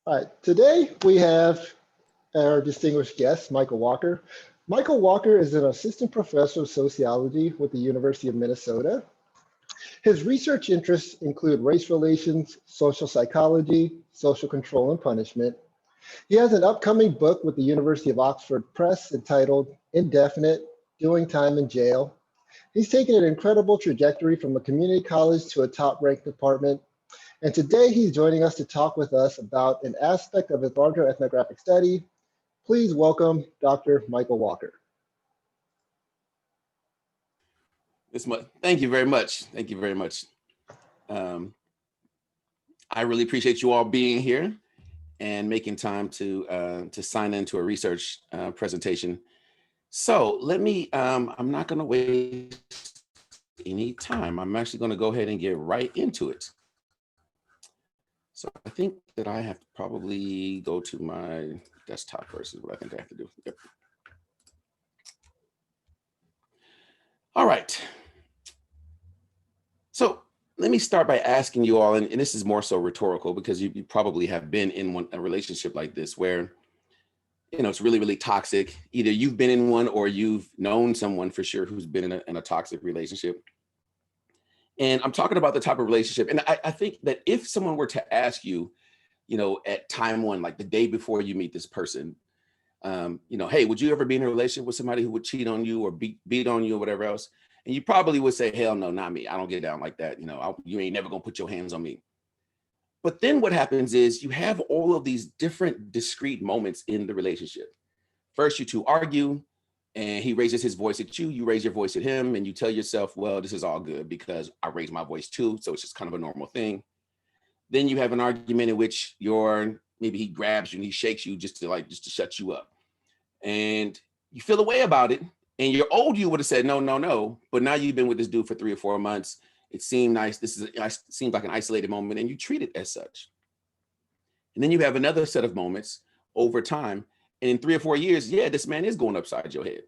All right, today we have our distinguished guest, Michael Walker. Michael Walker is an assistant professor of sociology with the University of Minnesota. His research interests include race relations, social psychology, social control and punishment. He has an upcoming book with the University of Oxford Press entitled Indefinite, Doing Time in Jail. He's taken an incredible trajectory from a community college to a top-ranked department. And today he's joining us to talk with us about an aspect of his larger ethnographic study. Please welcome Dr. Michael Walker. Thank you very much. Thank you very much. I really appreciate you all being here and making time to sign into a research presentation. So let me, I'm not gonna waste any time. I'm actually gonna go ahead and get right into it. So I think that I have to probably go to my desktop first is what I think I have to do. Yep. All right. So let me start by asking you all, and this is more so rhetorical because you probably have been in a relationship like this where, you know, it's really, really toxic. Either you've been in one or you've known someone for sure who's been in a toxic relationship. And I'm talking about the type of relationship. And I think that if someone were to ask you, you know, at time one, like the day before you meet this person, you know, hey, would you ever be in a relationship with somebody who would cheat on you or beat on you or whatever else? And you probably would say, hell no, not me. I don't get down like that. You know, you ain't never gonna put your hands on me. But then what happens is you have all of these different discrete moments in the relationship. First, you two argue and he raises his voice at you, you raise your voice at him, and you tell yourself, well, this is all good because I raised my voice too. So it's just kind of a normal thing. Then you have an argument in which maybe he grabs you and he shakes you just to shut you up. And you feel a way about it. And your old you would have said, no, no, no. But now you've been with this dude for 3 or 4 months. It seemed nice. Seemed like an isolated moment and you treat it as such. And then you have another set of moments over time. And in 3 or 4 years, yeah, this man is going upside your head.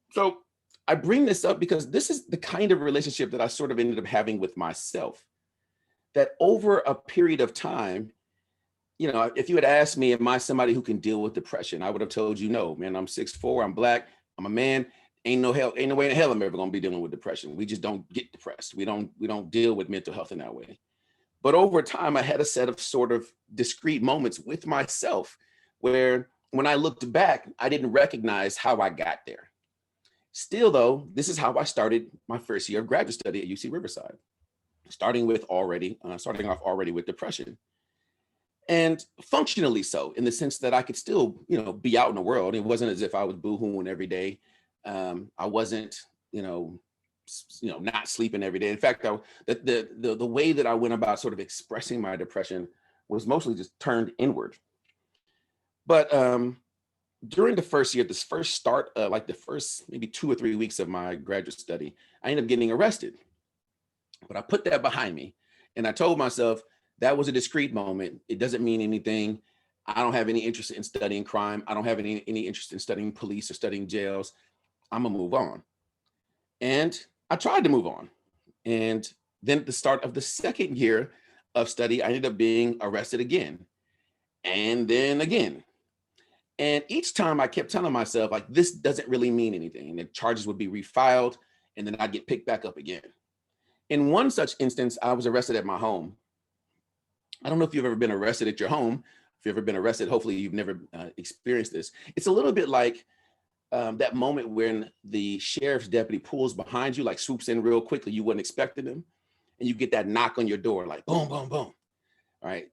So I bring this up because this is the kind of relationship that I sort of ended up having with myself. That over a period of time, you know, if you had asked me, am I somebody who can deal with depression? I would have told you no, man, I'm 6'4", I'm Black, I'm a man. Ain't no way in hell I'm ever gonna be dealing with depression. We just don't get depressed. We don't deal with mental health in that way. But over time, I had a set of sort of discrete moments with myself where when I looked back, I didn't recognize how I got there. Still though, this is how I started my first year of graduate study at UC Riverside, starting off already with depression. And functionally so, in the sense that I could still, you know, be out in the world. It wasn't as if I was boohooing every day. I wasn't, not sleeping every day. In fact, the way that I went about sort of expressing my depression was mostly just turned inward. But during the first year, this first start, like the first maybe 2 or 3 weeks of my graduate study, I ended up getting arrested. But I put that behind me, and I told myself that was a discrete moment. It doesn't mean anything. I don't have any interest in studying crime. I don't have any interest in studying police or studying jails. I'm gonna move on. And I tried to move on. And then at the start of the second year of study, I ended up being arrested again. And then again. And each time I kept telling myself, like, this doesn't really mean anything. And the charges would be refiled, and then I'd get picked back up again. In one such instance, I was arrested at my home. I don't know if you've ever been arrested at your home. If you've ever been arrested, hopefully you've never experienced this. It's a little bit like that moment when the sheriff's deputy pulls behind you, like swoops in real quickly, you wasn't expecting him, and you get that knock on your door, like boom, boom, boom, right?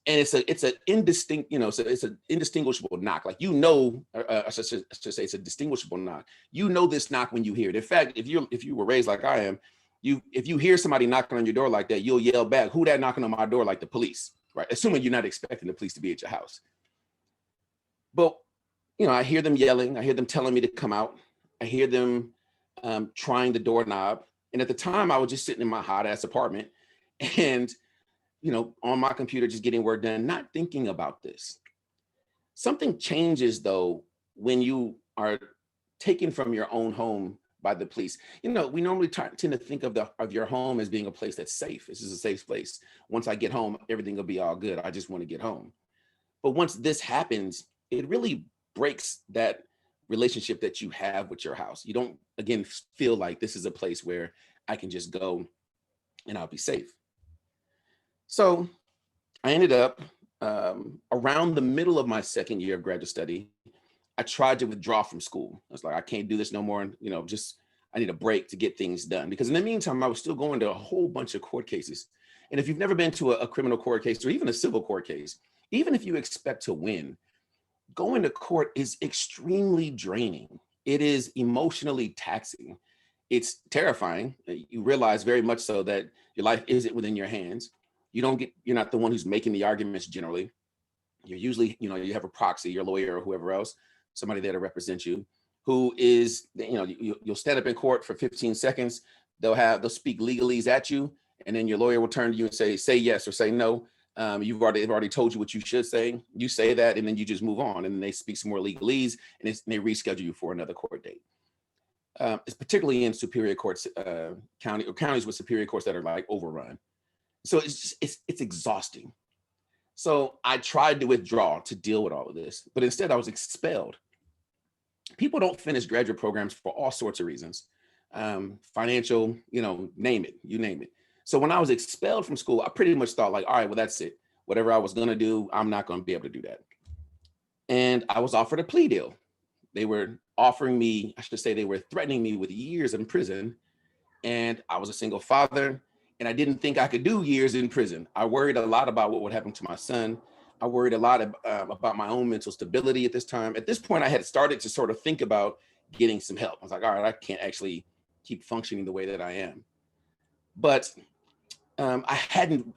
And it's an indistinct, so it's an indistinguishable knock. Like, I should say it's a distinguishable knock. You know this knock when you hear it. In fact, if you were raised like I am, if you hear somebody knocking on your door like that, you'll yell back, "Who that knocking on my door?" Like the police, right? Assuming you're not expecting the police to be at your house. But I hear them yelling. I hear them telling me to come out. I hear them trying the doorknob. And at the time, I was just sitting in my hot ass apartment, and on my computer, just getting work done, not thinking about this. Something changes though when you are taken from your own home by the police. We normally tend to think of your home as being a place that's safe. This is a safe place. Once I get home, everything will be all good. I just want to get home. But once this happens, it really breaks that relationship that you have with your house. You don't, again, feel like this is a place where I can just go and I'll be safe. So I ended up around the middle of my second year of graduate study, I tried to withdraw from school. I was like, I can't do this no more. You know, just I need a break to get things done. Because in the meantime, I was still going to a whole bunch of court cases. And if you've never been to a criminal court case or even a civil court case, even if you expect to win, going to court is extremely draining. It is emotionally taxing. It's terrifying. You realize very much so that your life isn't within your hands. You're not the one who's making the arguments generally. You're usually, you have a proxy, your lawyer or whoever else, somebody there to represent you, who is, you'll stand up in court for 15 seconds. They'll speak legalese at you, and then your lawyer will turn to you and say yes or say no. They've already told you what you should say. You say that, and then you just move on, and then they speak some more legalese, and they reschedule you for another court date. It's particularly in superior courts, counties with superior courts that are like overrun. So it's exhausting. So I tried to withdraw to deal with all of this, but instead I was expelled. People don't finish graduate programs for all sorts of reasons. Financial, you name it. So when I was expelled from school, I pretty much thought like, all right, well, that's it. Whatever I was gonna do, I'm not gonna be able to do that. And I was offered a plea deal. They were they were threatening me with years in prison. And I was a single father, and I didn't think I could do years in prison. I worried a lot about what would happen to my son. I worried a lot about my own mental stability at this time. At this point, I had started to sort of think about getting some help. I was like, all right, I can't actually keep functioning the way that I am. But I hadn't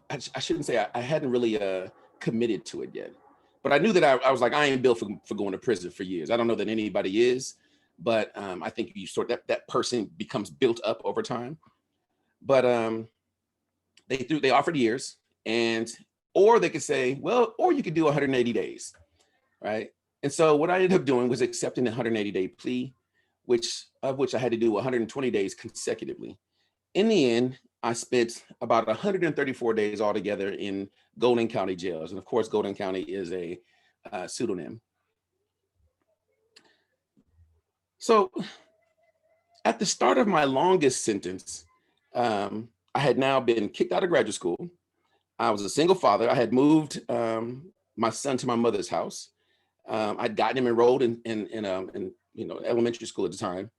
really committed to it yet. But I knew that I was like, I ain't built for going to prison for years. I don't know that anybody is, but I think you that person becomes built up over time. But they offered years, or they could say, well, or you could do 180 days, right? And so what I ended up doing was accepting the 180-day plea, which I had to do 120 days consecutively. In the end, I spent about 134 days altogether in Golden County jails. And of course, Golden County is a pseudonym. So at the start of my longest sentence, I had now been kicked out of graduate school. I was a single father. I had moved my son to my mother's house. I'd gotten him enrolled in elementary school at the time.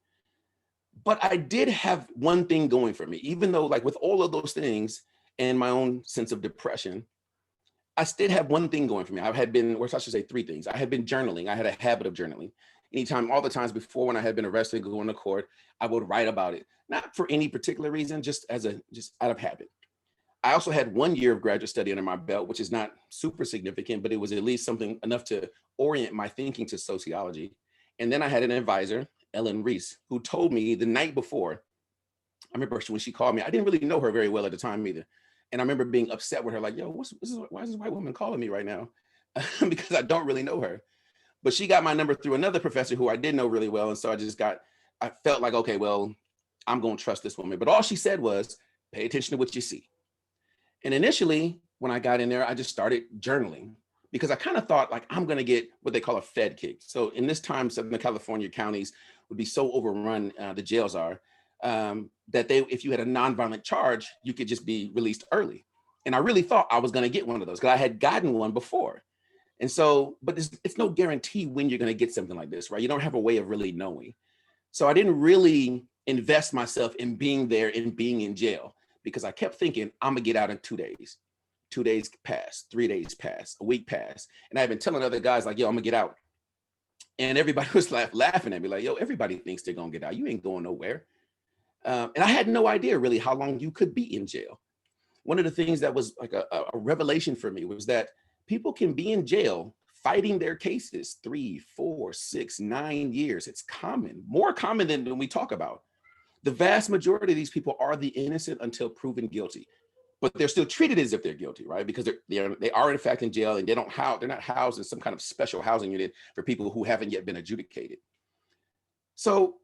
But I did have one thing going for me, even though like with all of those things and my own sense of depression, I still have one thing going for me. I had been, or I should say three things. I had been journaling. I had a habit of journaling. All the times before when I had been arrested, going to court, I would write about it, not for any particular reason, just out of habit. I also had 1 year of graduate study under my belt, which is not super significant, but it was at least something enough to orient my thinking to sociology. And then I had an advisor, Ellen Reese, who told me the night before. I remember when she called me, I didn't really know her very well at the time either. And I remember being upset with her, like, yo, why is this white woman calling me right now? Because I don't really know her. But she got my number through another professor who I did know really well. And so I felt like, okay, well, I'm going to trust this woman. But all she said was, pay attention to what you see. And initially, when I got in there, I just started journaling because I kind of thought like, I'm going to get what they call a Fed kick. So in this time, Southern California counties would be so overrun, the jails are, that if you had a nonviolent charge, you could just be released early. And I really thought I was going to get one of those because I had gotten one before. And so, but it's no guarantee when you're going to get something like this, right? You don't have a way of really knowing. So I didn't really invest myself in being there and being in jail because I kept thinking I'm gonna get out in 2 days. 2 days passed, 3 days passed, a week passed. And I've been telling other guys like, yo, I'm gonna get out. And everybody was laughing at me like, yo, everybody thinks they're gonna get out. You ain't going nowhere. And I had no idea really how long you could be in jail. One of the things that was like a revelation for me was that people can be in jail fighting their cases 3, 4, 6, 9 years. It's common, more common than we talk about. The vast majority of these people are the innocent until proven guilty, but they're still treated as if they're guilty, right? Because they are in fact in jail and they're not housed in some kind of special housing unit for people who haven't yet been adjudicated. So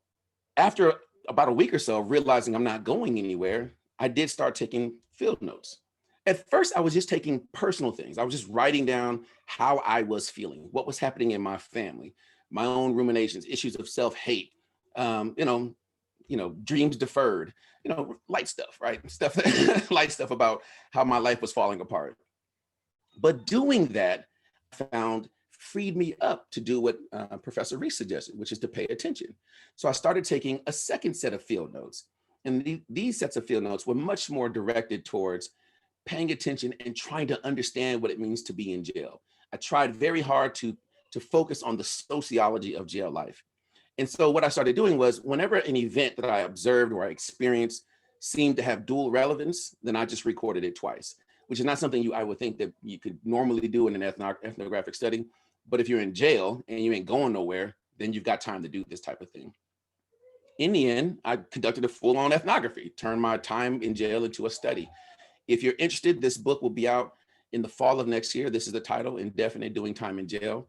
after about a week or so, realizing I'm not going anywhere, I did start taking field notes. At first, I was just taking personal things. I was just writing down how I was feeling, what was happening in my family, my own ruminations, issues of self-hate, um, you know, dreams deferred, light stuff, right? Stuff, light stuff about how my life was falling apart. But doing that, I found freed me up to do what Professor Reese suggested, which is to pay attention. So I started taking a second set of field notes. And these sets of field notes were much more directed towards paying attention and trying to understand what it means to be in jail. I tried very hard to focus on the sociology of jail life. And so what I started doing was whenever an event that I observed or I experienced seemed to have dual relevance, then I just recorded it twice, which is not something I would think that you could normally do in an ethnographic study. But if you're in jail and you ain't going nowhere, then you've got time to do this type of thing. In the end, I conducted a full-on ethnography, turned my time in jail into a study. If you're interested, this book will be out in the fall of next year. This is the title, Indefinite Doing Time in Jail.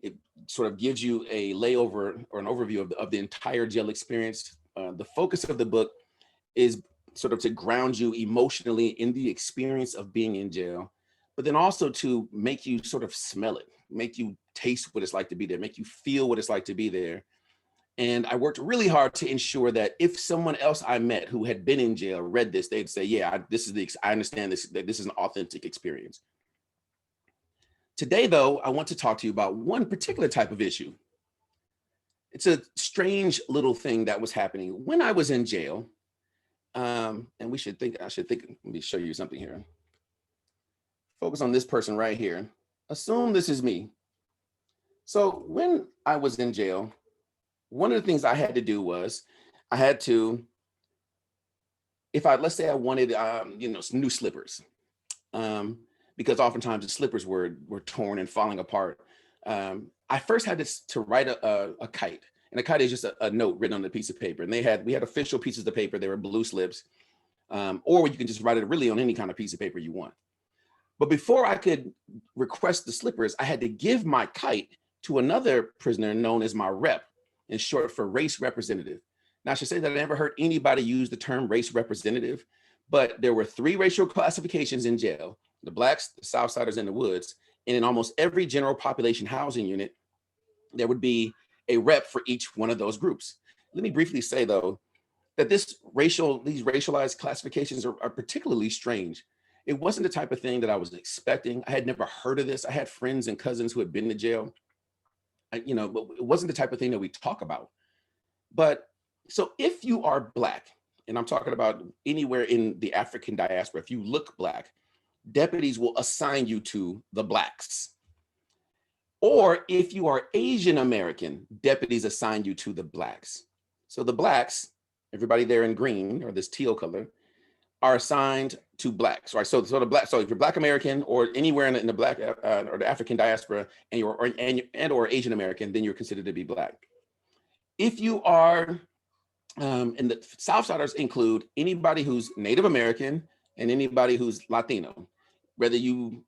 It sort of gives you a layover or an overview of the entire jail experience. The focus of the book is sort of to ground you emotionally in the experience of being in jail, but then also to make you sort of smell it, make you taste what it's like to be there, make you feel what it's like to be there. And I worked really hard to ensure that if someone else I met who had been in jail read this, they'd say, yeah, I understand this, that this is an authentic experience. Today, though, I want to talk to you about one particular type of issue. It's a strange little thing that was happening when I was in jail. And I should think, let me show you something here. Focus on this person right here. Assume this is me. So when I was in jail, one of the things I had to do was I had to, let's say I wanted, some new slippers, because oftentimes the slippers were torn and falling apart. I first had to write a kite, and a kite is just a note written on a piece of paper. And we had official pieces of paper. They were blue slips, or you can just write it really on any kind of piece of paper you want. But before I could request the slippers, I had to give my kite to another prisoner known as my rep, in short for race representative. Now I should say that I never heard anybody use the term race representative, but there were 3 racial classifications in jail: the Blacks, the Southsiders, and the Woods. And in almost every general population housing unit, there would be a rep for each one of those groups. Let me briefly say, though, that these racialized classifications are particularly strange. It wasn't the type of thing that I was expecting. I had never heard of this. I had friends and cousins who had been to jail. But it wasn't the type of thing that we talk about. But so if you are Black, and I'm talking about anywhere in the African diaspora, if you look Black, deputies will assign you to the Blacks. Or if you are Asian American, deputies assign you to the Blacks. So the Blacks, everybody there in green or this teal color, are assigned to Blacks, right? So the Black. So if you're Black American or anywhere in the Black or the African diaspora, and or Asian American, then you're considered to be Black. If you are, and the Southsiders include anybody who's Native American and anybody who's Latino, whether you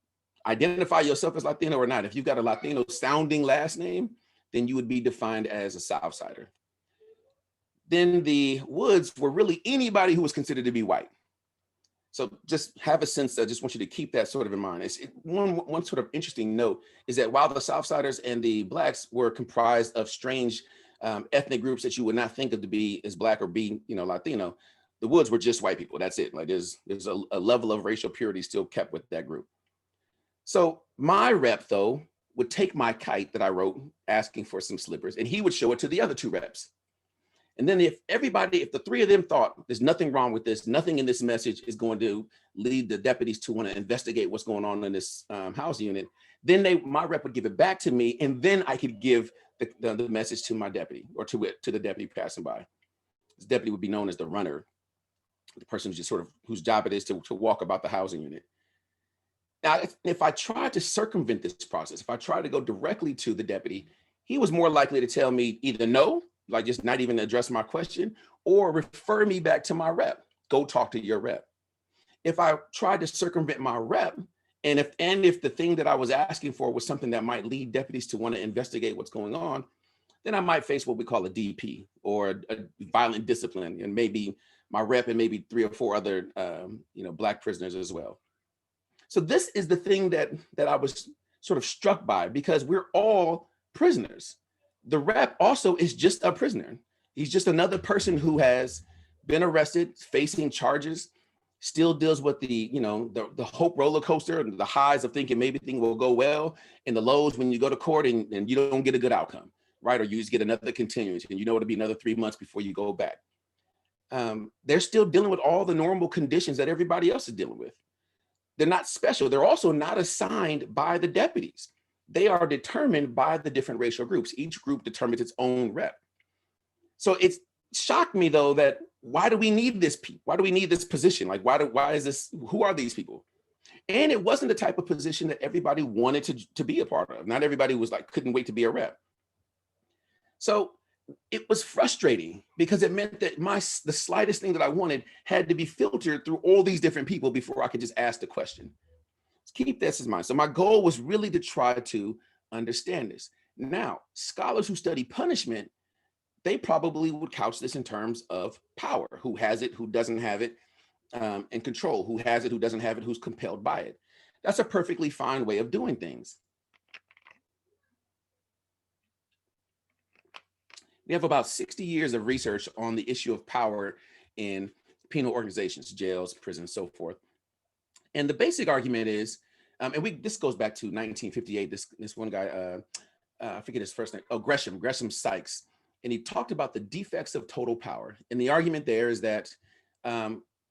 identify yourself as Latino or not. If you've got a Latino sounding last name, then you would be defined as a Southsider. Then the Woods were really anybody who was considered to be white. So just have a sense. I just want you to keep that sort of in mind. One sort of interesting note is that while the Southsiders and the Blacks were comprised of strange ethnic groups that you would not think of to be as Black or be, Latino, the Woods were just white people. That's it. Like there's a level of racial purity still kept with that group. So my rep, though, would take my kite that I wrote asking for some slippers, and he would show it to the other 2 reps. And then if the 3 of them thought there's nothing wrong with this, nothing in this message is going to lead the deputies to want to investigate what's going on in this housing unit, then my rep would give it back to me, and then I could give the message to my deputy or to the deputy passing by. This deputy would be known as the runner, the person who's just sort of whose job it is to walk about the housing unit. Now, if I tried to circumvent this process, if I tried to go directly to the deputy, he was more likely to tell me either no, like just not even address my question, or refer me back to my rep. Go talk to your rep. If I tried to circumvent my rep, and if the thing that I was asking for was something that might lead deputies to want to investigate what's going on, then I might face what we call a DP or a violent discipline, and maybe my rep and maybe 3 or 4 other Black prisoners as well. So this is the thing that I was sort of struck by, because we're all prisoners. The rep also is just a prisoner. He's just another person who has been arrested, facing charges, still deals with the, the hope roller coaster and the highs of thinking maybe things will go well, and the lows when you go to court and you don't get a good outcome, right? Or you just get another continuance and it'll be another 3 months before you go back. They're still dealing with all the normal conditions that everybody else is dealing with. They're not special. They're also not assigned by the deputies. They are determined by the different racial groups. Each group determines its own rep. So it's shocked me, though, that why do we need this? Why do we need this position? Like, why is this? Who are these people? And it wasn't the type of position that everybody wanted to be a part of. Not everybody was like, couldn't wait to be a rep. So it was frustrating, because it meant that the slightest thing that I wanted had to be filtered through all these different people before I could just ask the question. Let's keep this in mind. So my goal was really to try to understand this. Now, scholars who study punishment, they probably would couch this in terms of power: who has it, who doesn't have it, and control: who has it, who doesn't have it, who's compelled by it. That's a perfectly fine way of doing things. We have about 60 years of research on the issue of power in penal organizations, jails, prisons, so forth. And the basic argument is, this goes back to 1958. This one guy, I forget his first name. Oh, Gresham Sykes, and he talked about the defects of total power. And the argument there is that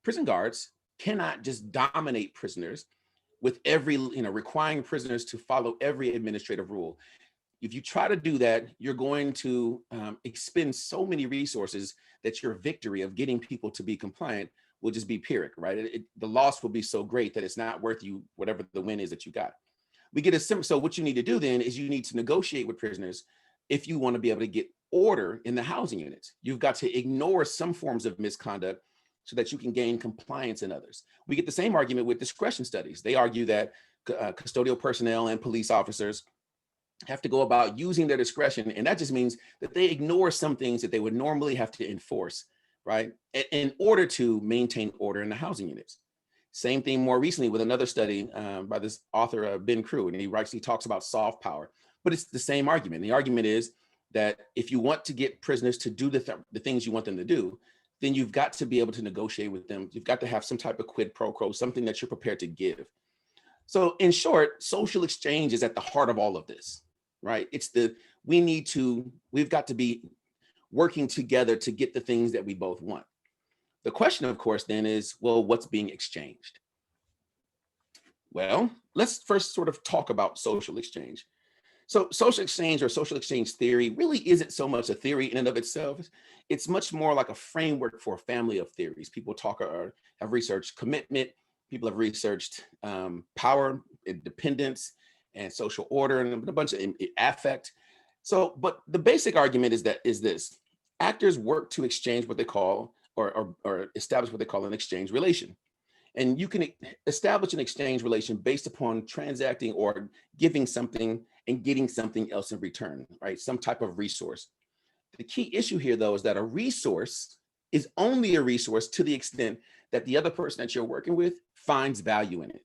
prison guards cannot just dominate prisoners with requiring prisoners to follow every administrative rule. If you try to do that, you're going to expend so many resources that your victory of getting people to be compliant will just be Pyrrhic, right? The loss will be so great that it's not worth you whatever the win is that you got. So what you need to do then is you need to negotiate with prisoners if you want to be able to get order in the housing units. You've got to ignore some forms of misconduct so that you can gain compliance in others. We get the same argument with discretion studies. They argue that custodial personnel and police officers have to go about using their discretion, and that just means that they ignore some things that they would normally have to enforce, right, in order to maintain order in the housing units. Same thing more recently with another study by this author, Ben Crew, and he talks about soft power, but it's the same argument. The argument is that if you want to get prisoners to do the things you want them to do, then you've got to be able to negotiate with them. You've got to have some type of quid pro quo, something that you're prepared to give. So in short, social exchange is at the heart of all of this, right? We've got to be working together to get the things that we both want. The question, of course, then is, well, what's being exchanged? Well, let's first sort of talk about social exchange. So social exchange or social exchange theory really isn't so much a theory in and of itself. It's much more like a framework for a family of theories. People have researched commitment. People have researched power, independence, and social order, and a bunch of affect. So, but the basic argument is this: actors work to exchange what they call or establish what they call an exchange relation. And you can establish an exchange relation based upon transacting or giving something and getting something else in return, right? Some type of resource. The key issue here, though, is that a resource is only a resource to the extent that the other person that you're working with finds value in it.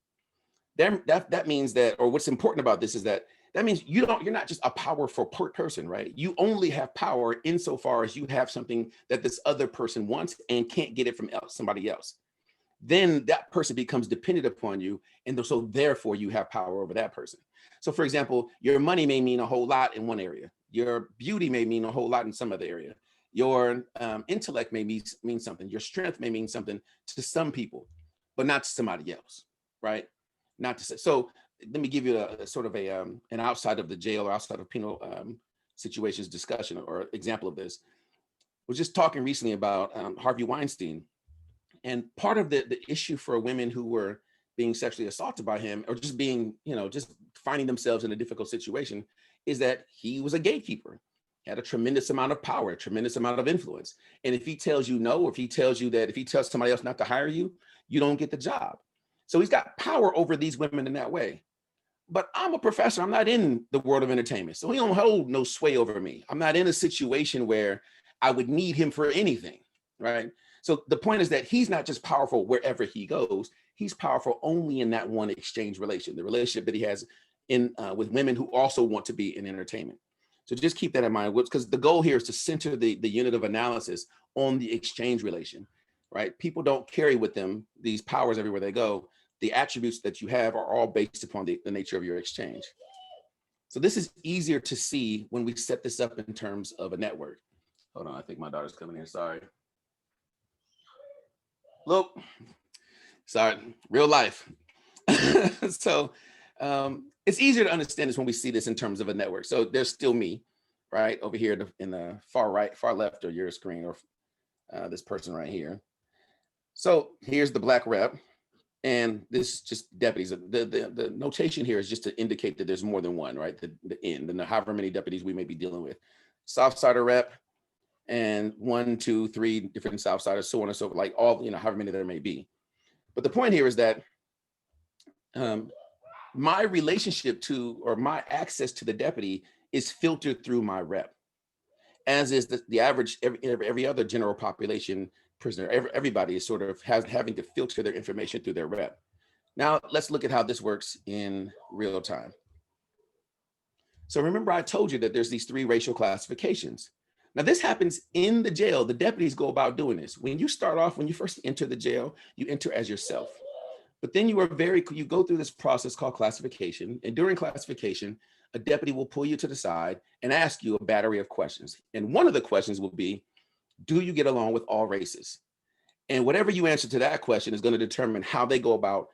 That means that, or what's important about this is that means you're not just a powerful person, right? You only have power insofar as you have something that this other person wants and can't get it from somebody else. Then that person becomes dependent upon you, and so therefore you have power over that person. So for example, your money may mean a whole lot in one area. Your beauty may mean a whole lot in some other area. Your intellect may mean something. Your strength may mean something to some people, but not to somebody else, right? Not to say. So let me give you a sort of an outside of the jail or outside of penal situations discussion or example of this. I was just talking recently about Harvey Weinstein. And part of the issue for women who were being sexually assaulted by him, or just being, just finding themselves in a difficult situation, is that he was a gatekeeper. He had a tremendous amount of power, a tremendous amount of influence. And if he tells you no, or if he tells somebody else not to hire you, you don't get the job. So he's got power over these women in that way. But I'm a professor. I'm not in the world of entertainment. So he don't hold no sway over me. I'm not in a situation where I would need him for anything, right? So the point is that he's not just powerful wherever he goes. he's powerful only in that one exchange relation, the relationship that he has in with women who also want to be in entertainment. So just keep that in mind, because the goal here is to center the unit of analysis on the exchange relation, right? People don't carry with them these powers everywhere they go. The attributes that you have are all based upon the nature of your exchange. So this is easier to see when we set this up in terms of a network. Hold on, I think my daughter's coming in, sorry. Look, sorry, real life. So it's easier to understand this when we see this in terms of a network. So there's still me, right, over here in the far right, far left of your screen, or this person right here. So here's the black rep, and this is just deputies. The notation here is just to indicate that there's more than one, right? The however many deputies we may be dealing with. Southsider rep, and 1, 2, 3 different Southsiders, so on and so forth, like all, however many there may be. But the point here is that my relationship to, or my access to the deputy is filtered through my rep, as is the average, every other general population prisoner. Everybody is sort of having to filter their information through their rep. Now let's look at how this works in real time. So remember, I told you that there's these 3 racial classifications. Now this happens in the jail. The deputies go about doing this. When you start off, when you first enter the jail, you enter as yourself. But then you go through this process called classification. And during classification, a deputy will pull you to the side and ask you a battery of questions. And one of the questions will be, do you get along with all races? And whatever you answer to that question is going to determine how they go about,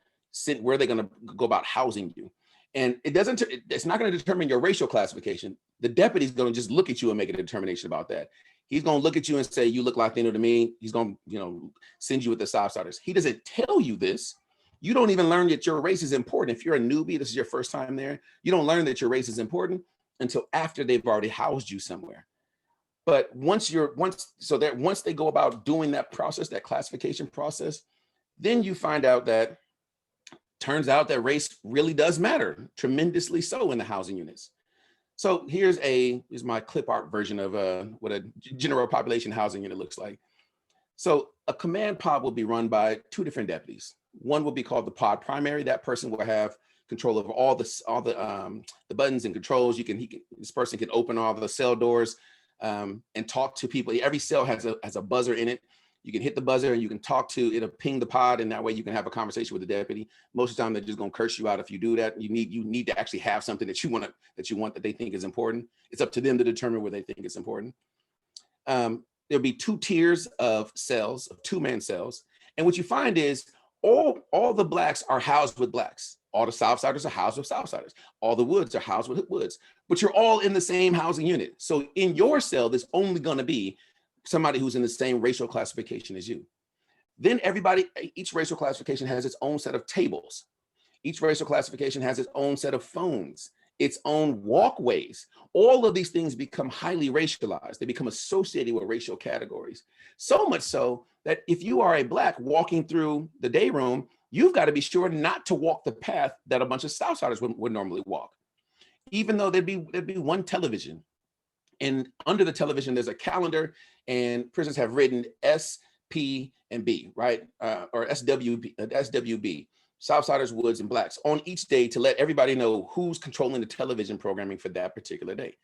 where they're going to go about housing you. And it's not going to determine your racial classification. The deputy's going to just look at you and make a determination about that. He's going to look at you and say, you look Latino to me. He's going to, send you with the Southsiders. He doesn't tell you this. You don't even learn that your race is important. If you're a newbie, this is your first time there, you don't learn that your race is important until after they've already housed you somewhere. But once they go about doing that process, that classification process, then you find out that turns out that race really does matter, tremendously so, in the housing units. So here's my clip art version of what a general population housing unit looks like. So a command pod will be run by 2 different deputies. One will be called the pod primary. That person will have control of all the buttons and controls. This person can open all the cell doors and talk to people. Every cell has a buzzer in it. You can hit the buzzer and you can talk to, it'll ping the pod, and that way you can have a conversation with the deputy. Most of the time they're just gonna curse you out if you do that. You need to actually have something that you want that they think is important. It's up to them to determine where they think it's important. There'll be 2 tiers of cells, of 2-man cells. And what you find is all the blacks are housed with blacks. All the Southsiders are housed with Southsiders. All the Woods are housed with Woods, but you're all in the same housing unit. So in your cell, there's only gonna be somebody who's in the same racial classification as you. Then each racial classification has its own set of tables. Each racial classification has its own set of phones, its own walkways. All of these things become highly racialized. They become associated with racial categories. So much so that if you are a black walking through the day room, you've got to be sure not to walk the path that a bunch of Southsiders would normally walk. Even though there'd be one television. And under the television, there's a calendar, and prisons have written S, P, and B, right? Or SWB, Southsiders, Woods, and Blacks on each day to let everybody know who's controlling the television programming for that particular day.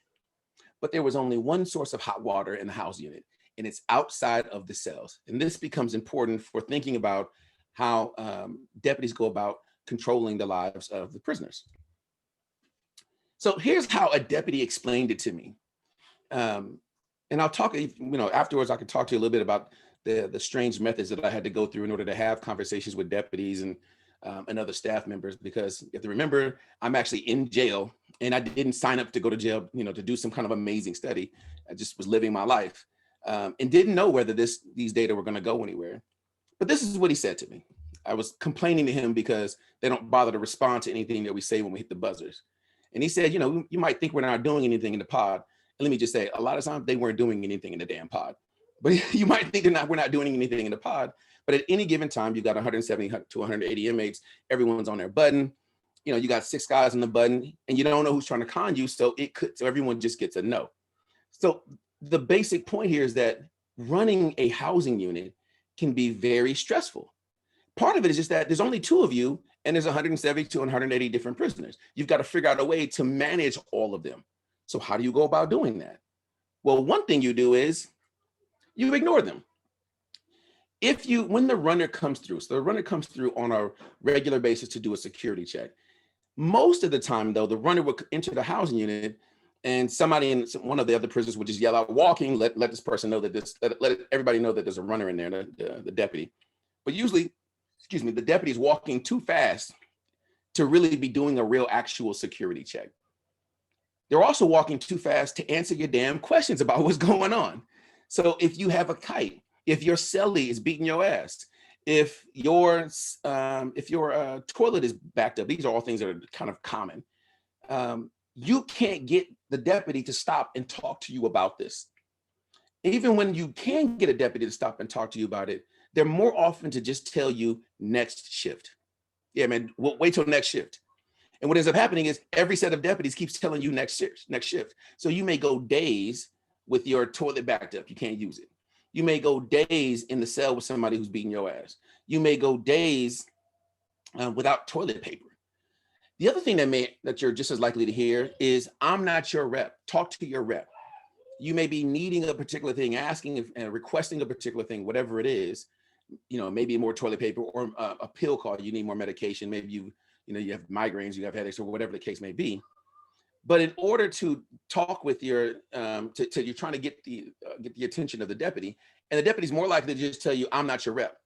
But there was only one source of hot water in the house unit, and it's outside of the cells. And this becomes important for thinking about how deputies go about controlling the lives of the prisoners. So here's how a deputy explained it to me. And I'll talk, afterwards I could talk to you a little bit about the strange methods that I had to go through in order to have conversations with deputies and other staff members, because you have to remember, I'm actually in jail and I didn't sign up to go to jail, to do some kind of amazing study. I just was living my life and didn't know whether these data were going to go anywhere. But this is what he said to me. I was complaining to him because they don't bother to respond to anything that we say when we hit the buzzers. And he said, you might think we're not doing anything in the pod. And let me just say, a lot of times they weren't doing anything in the damn pod. But you might think we're not doing anything in the pod. But at any given time, you've got 170 to 180 inmates. Everyone's on their button. You got 6 guys on the button, and you don't know who's trying to con you. So everyone just gets a no. So the basic point here is that running a housing unit can be very stressful, part of it is just that there's only 2 of you and there's 170 to 180 different prisoners. You've got to figure out a way to manage all of them. So how do you go about doing that? Well, one thing you do is you ignore them. When the runner comes through, so the runner comes through on a regular basis to do a security check. Most of the time, though, the runner would enter the housing unit and somebody in one of the other prisoners would just yell out, walking, let this person know that let everybody know that there's a runner in there, the deputy. But usually, the deputy's walking too fast to really be doing a real actual security check. They're also walking too fast to answer your damn questions about what's going on. So if you have a kite, if your cellie is beating your ass, if your toilet is backed up, these are all things that are kind of common. You can't get the deputy to stop and talk to you about this. Even when you can get a deputy to stop and talk to you about it, they're more often to just tell you next shift. Yeah, man, we'll wait till next shift. And what ends up happening is every set of deputies keeps telling you next shift. So you may go days with your toilet backed up. You can't use it. You may go days in the cell with somebody who's beating your ass. You may go days without toilet paper. The other thing that you're just as likely to hear is, I'm not your rep. Talk to your rep. You may be needing a particular thing, asking and requesting a particular thing, whatever it is. Maybe more toilet paper or a pill call. You need more medication. Maybe you have migraines, you have headaches, or whatever the case may be. But in order to talk with you're trying to get the attention of the deputy, and the deputy's more likely to just tell you, I'm not your rep.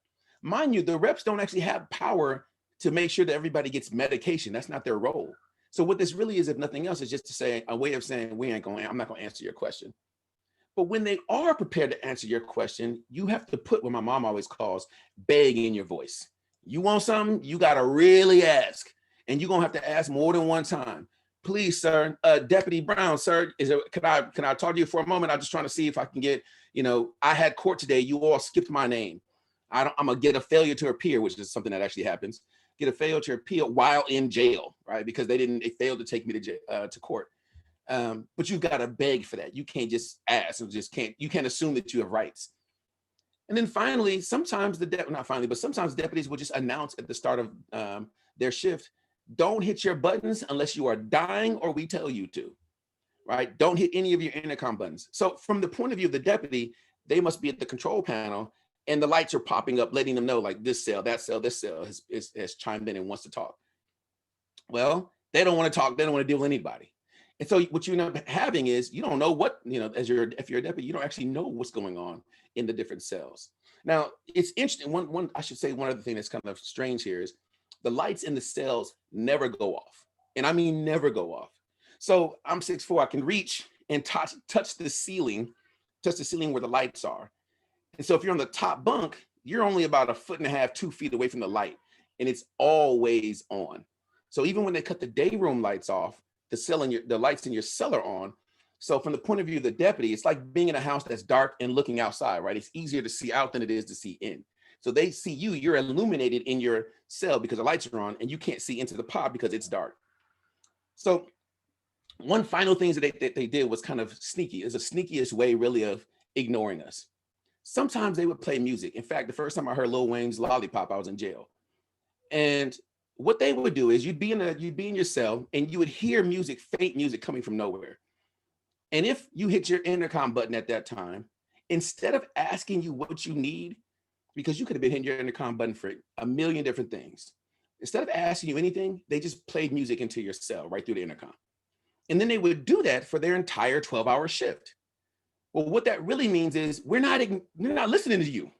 Mind you, the reps don't actually have power to make sure that everybody gets medication. That's not their role. So what this really is, if nothing else, is just to say a way of saying, I'm not going to answer your question. But when they are prepared to answer your question, you have to put what my mom always calls beg in your voice. You want something, you got to really ask. And you're going to have to ask more than one time. Please, sir, Deputy Brown, sir, can I talk to you for a moment? I'm just trying to see if I can get, I had court today. You all skipped my name. I'm going to get a failure to appear, which is something that actually happens. Get a failure to appear while in jail, right? Because they failed to take me to court. But you've got to beg for that. You can't just ask and you can't assume that you have rights. And then finally, sometimes deputies will just announce at the start of their shift, don't hit your buttons unless you are dying or we tell you to, right? Don't hit any of your intercom buttons. So from the point of view of the deputy, they must be at the control panel and the lights are popping up, letting them know like this cell has chimed in and wants to talk. Well, they don't want to talk. They don't want to deal with anybody. And so what you end up having is you don't know what, if you're a deputy, you don't actually know what's going on in the different cells. Now, it's interesting. One other thing that's kind of strange here is the lights in the cells never go off. And I mean, never go off. So I'm 6'4", I can reach and touch the ceiling where the lights are. And so if you're on the top bunk, you're only about 1.5 feet, 2 feet away from the light, and it's always on. So even when they cut the day room lights off, the lights in your cell are on. So from the point of view of the deputy, it's like being in a house that's dark and looking outside, right? It's easier to see out than it is to see in. So they see you're illuminated in your cell because the lights are on, and you can't see into the pod because it's dark. So one final thing that they did was kind of sneaky. It's a sneakiest way really of ignoring us. Sometimes they would play music. In fact, the first time I heard Lil Wayne's Lollipop, I was in jail. And what they would do is you'd be in your cell and you would hear music, faint music coming from nowhere. And if you hit your intercom button at that time, instead of asking you what you need, because you could have been hitting your intercom button for a million different things, instead of asking you anything, they just played music into your cell right through the intercom. And then they would do that for their entire 12-hour shift. Well, what that really means is we're not listening to you,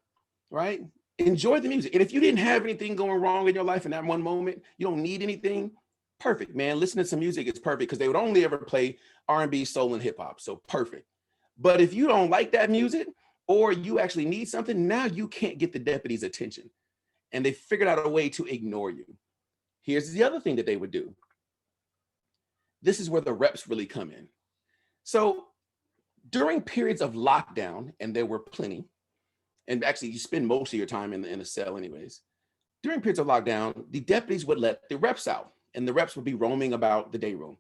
right? Enjoy the music. And if you didn't have anything going wrong in your life in that one moment, you don't need anything, perfect, man. Listen to some music, it's perfect, because they would only ever play R&B, soul, and hip hop, so perfect. But if you don't like that music, or you actually need something, now you can't get the deputy's attention. And they figured out a way to ignore you. Here's the other thing that they would do. This is where the reps really come in. So during periods of lockdown, and there were plenty, and actually you spend most of your time in a cell anyways, during periods of lockdown, the deputies would let the reps out, and the reps would be roaming about the day room.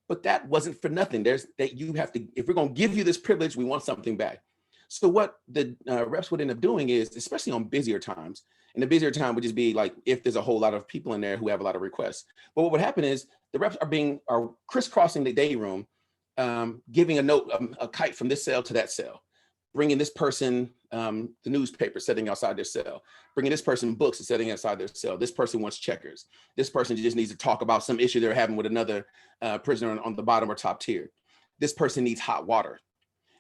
But that wasn't for nothing. If we're going to give you this privilege, we want something back. So what the reps would end up doing is, especially on busier times, And the busier time would just be like if there's a whole lot of people in there who have a lot of requests. But what would happen is the reps are crisscrossing the day room, giving a note, a kite from this cell to that cell, bringing this person the newspaper, setting outside their cell, bringing this person books and setting outside their cell. This person wants checkers. This person just needs to talk about some issue they're having with another prisoner on the bottom or top tier. This person needs hot water.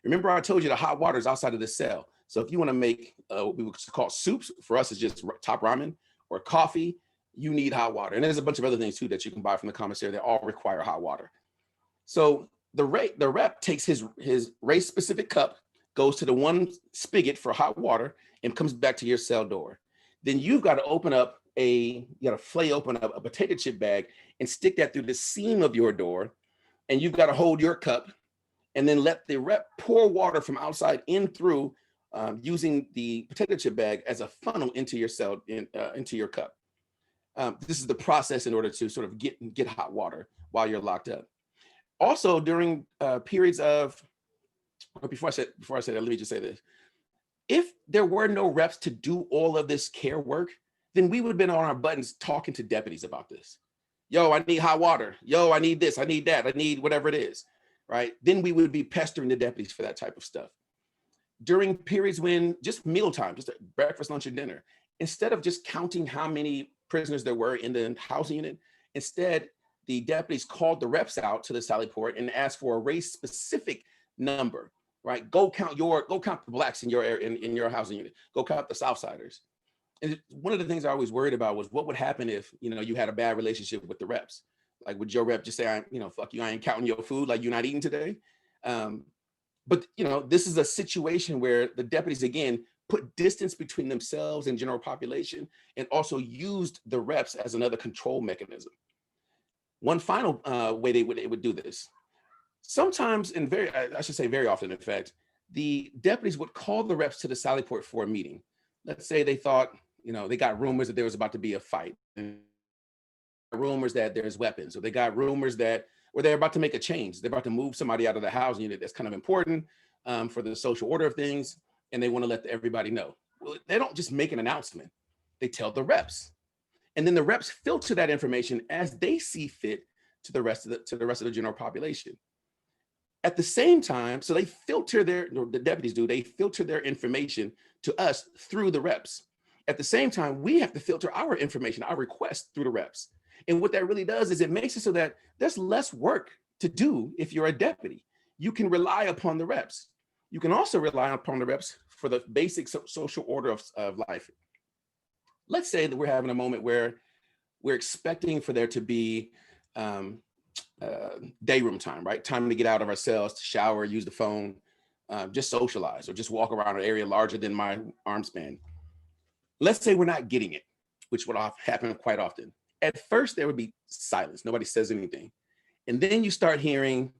Remember, I told you the hot water is outside of the cell. So if you want to make what we would call soups, for us it's just top ramen, or coffee, you need hot water. And there's a bunch of other things too that you can buy from the commissary that all require hot water. So the rep takes his race specific cup, goes to the one spigot for hot water, and comes back to your cell door. Then you've got to open up you got to flay open a potato chip bag and stick that through the seam of your door. And you've got to hold your cup and then let the rep pour water from outside in through using the potato chip bag as a funnel into your cell, into your cup. This is the process in order to sort of get hot water while you're locked up. Also, during periods of, before I say that, let me just say this. If there were no reps to do all of this care work, then we would have been on our buttons talking to deputies about this. Yo, I need hot water. Yo, I need this, I need that, I need whatever it is, right? Then we would be pestering the deputies for that type of stuff. During periods when just mealtime, just breakfast, lunch, and dinner, instead of just counting how many prisoners there were in the housing unit, instead, the deputies called the reps out to the Sally Port and asked for a race-specific number, right? Go count the blacks in your housing unit. Go count the Southsiders. And one of the things I always worried about was what would happen if, you had a bad relationship with the reps. Like, would your rep just say, fuck you, I ain't counting your food, like you're not eating today? But this is a situation where the deputies, again, put distance between themselves and general population, and also used the reps as another control mechanism. One final way they would do this. Sometimes, and I should say very often, in fact, the deputies would call the reps to the Sally Port for a meeting. Let's say they thought, they got rumors that there was about to be a fight, and rumors that there's weapons, or they got rumors that, or they're about to make a change. They're about to move somebody out of the housing unit that's kind of important for the social order of things, and they want to let everybody know. Well, they don't just make an announcement. They tell the reps. And then the reps filter that information as they see fit to the rest of the general population. At the same time, so they filter the deputies do, they filter their information to us through the reps. At the same time, we have to filter our information, our requests through the reps. And what that really does is it makes it so that there's less work to do if you're a deputy. You can rely upon the reps. You can also rely upon the reps for the basic social order of life. Let's say that we're having a moment where we're expecting for there to be day room time, right? Time to get out of our cells, to shower, use the phone, just socialize, or just walk around an area larger than my arm span. Let's say we're not getting it, which would happen quite often. At first, there would be silence. Nobody says anything. And then you start hearing,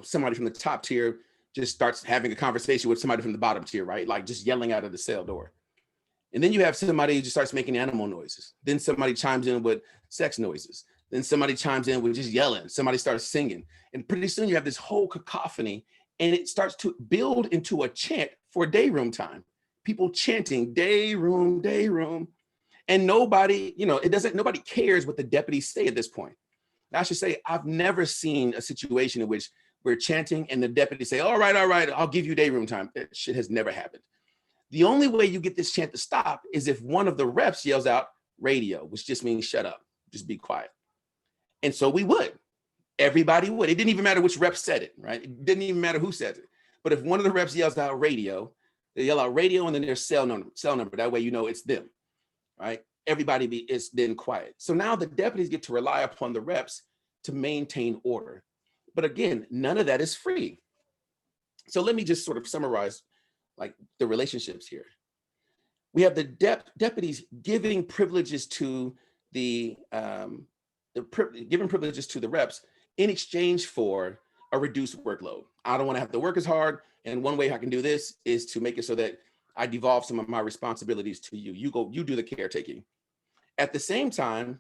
somebody from the top tier just starts having a conversation with somebody from the bottom tier, right? Like just yelling out of the cell door. And then you have somebody who just starts making animal noises. Then somebody chimes in with sex noises. Then somebody chimes in with just yelling. Somebody starts singing. And pretty soon you have this whole cacophony, and it starts to build into a chant for day room time. People chanting day room, day room. And nobody, nobody cares what the deputies say at this point. I should say, I've never seen a situation in which we're chanting and the deputies say, all right, I'll give you day room time. That shit has never happened. The only way you get this chant to stop is if one of the reps yells out radio, which just means shut up, just be quiet. And so we would. Everybody would. It didn't even matter which rep said it, right? It didn't even matter who says it. But if one of the reps yells out radio, they yell out radio and then their cell number. That way it's them, right? Everybody is then quiet. So now the deputies get to rely upon the reps to maintain order. But again, none of that is free. So let me just sort of summarize like the relationships here. We have the deputies giving privileges to giving privileges to the reps in exchange for a reduced workload. I don't want to have to work as hard. And one way I can do this is to make it so that I devolve some of my responsibilities to you. You do the caretaking. At the same time,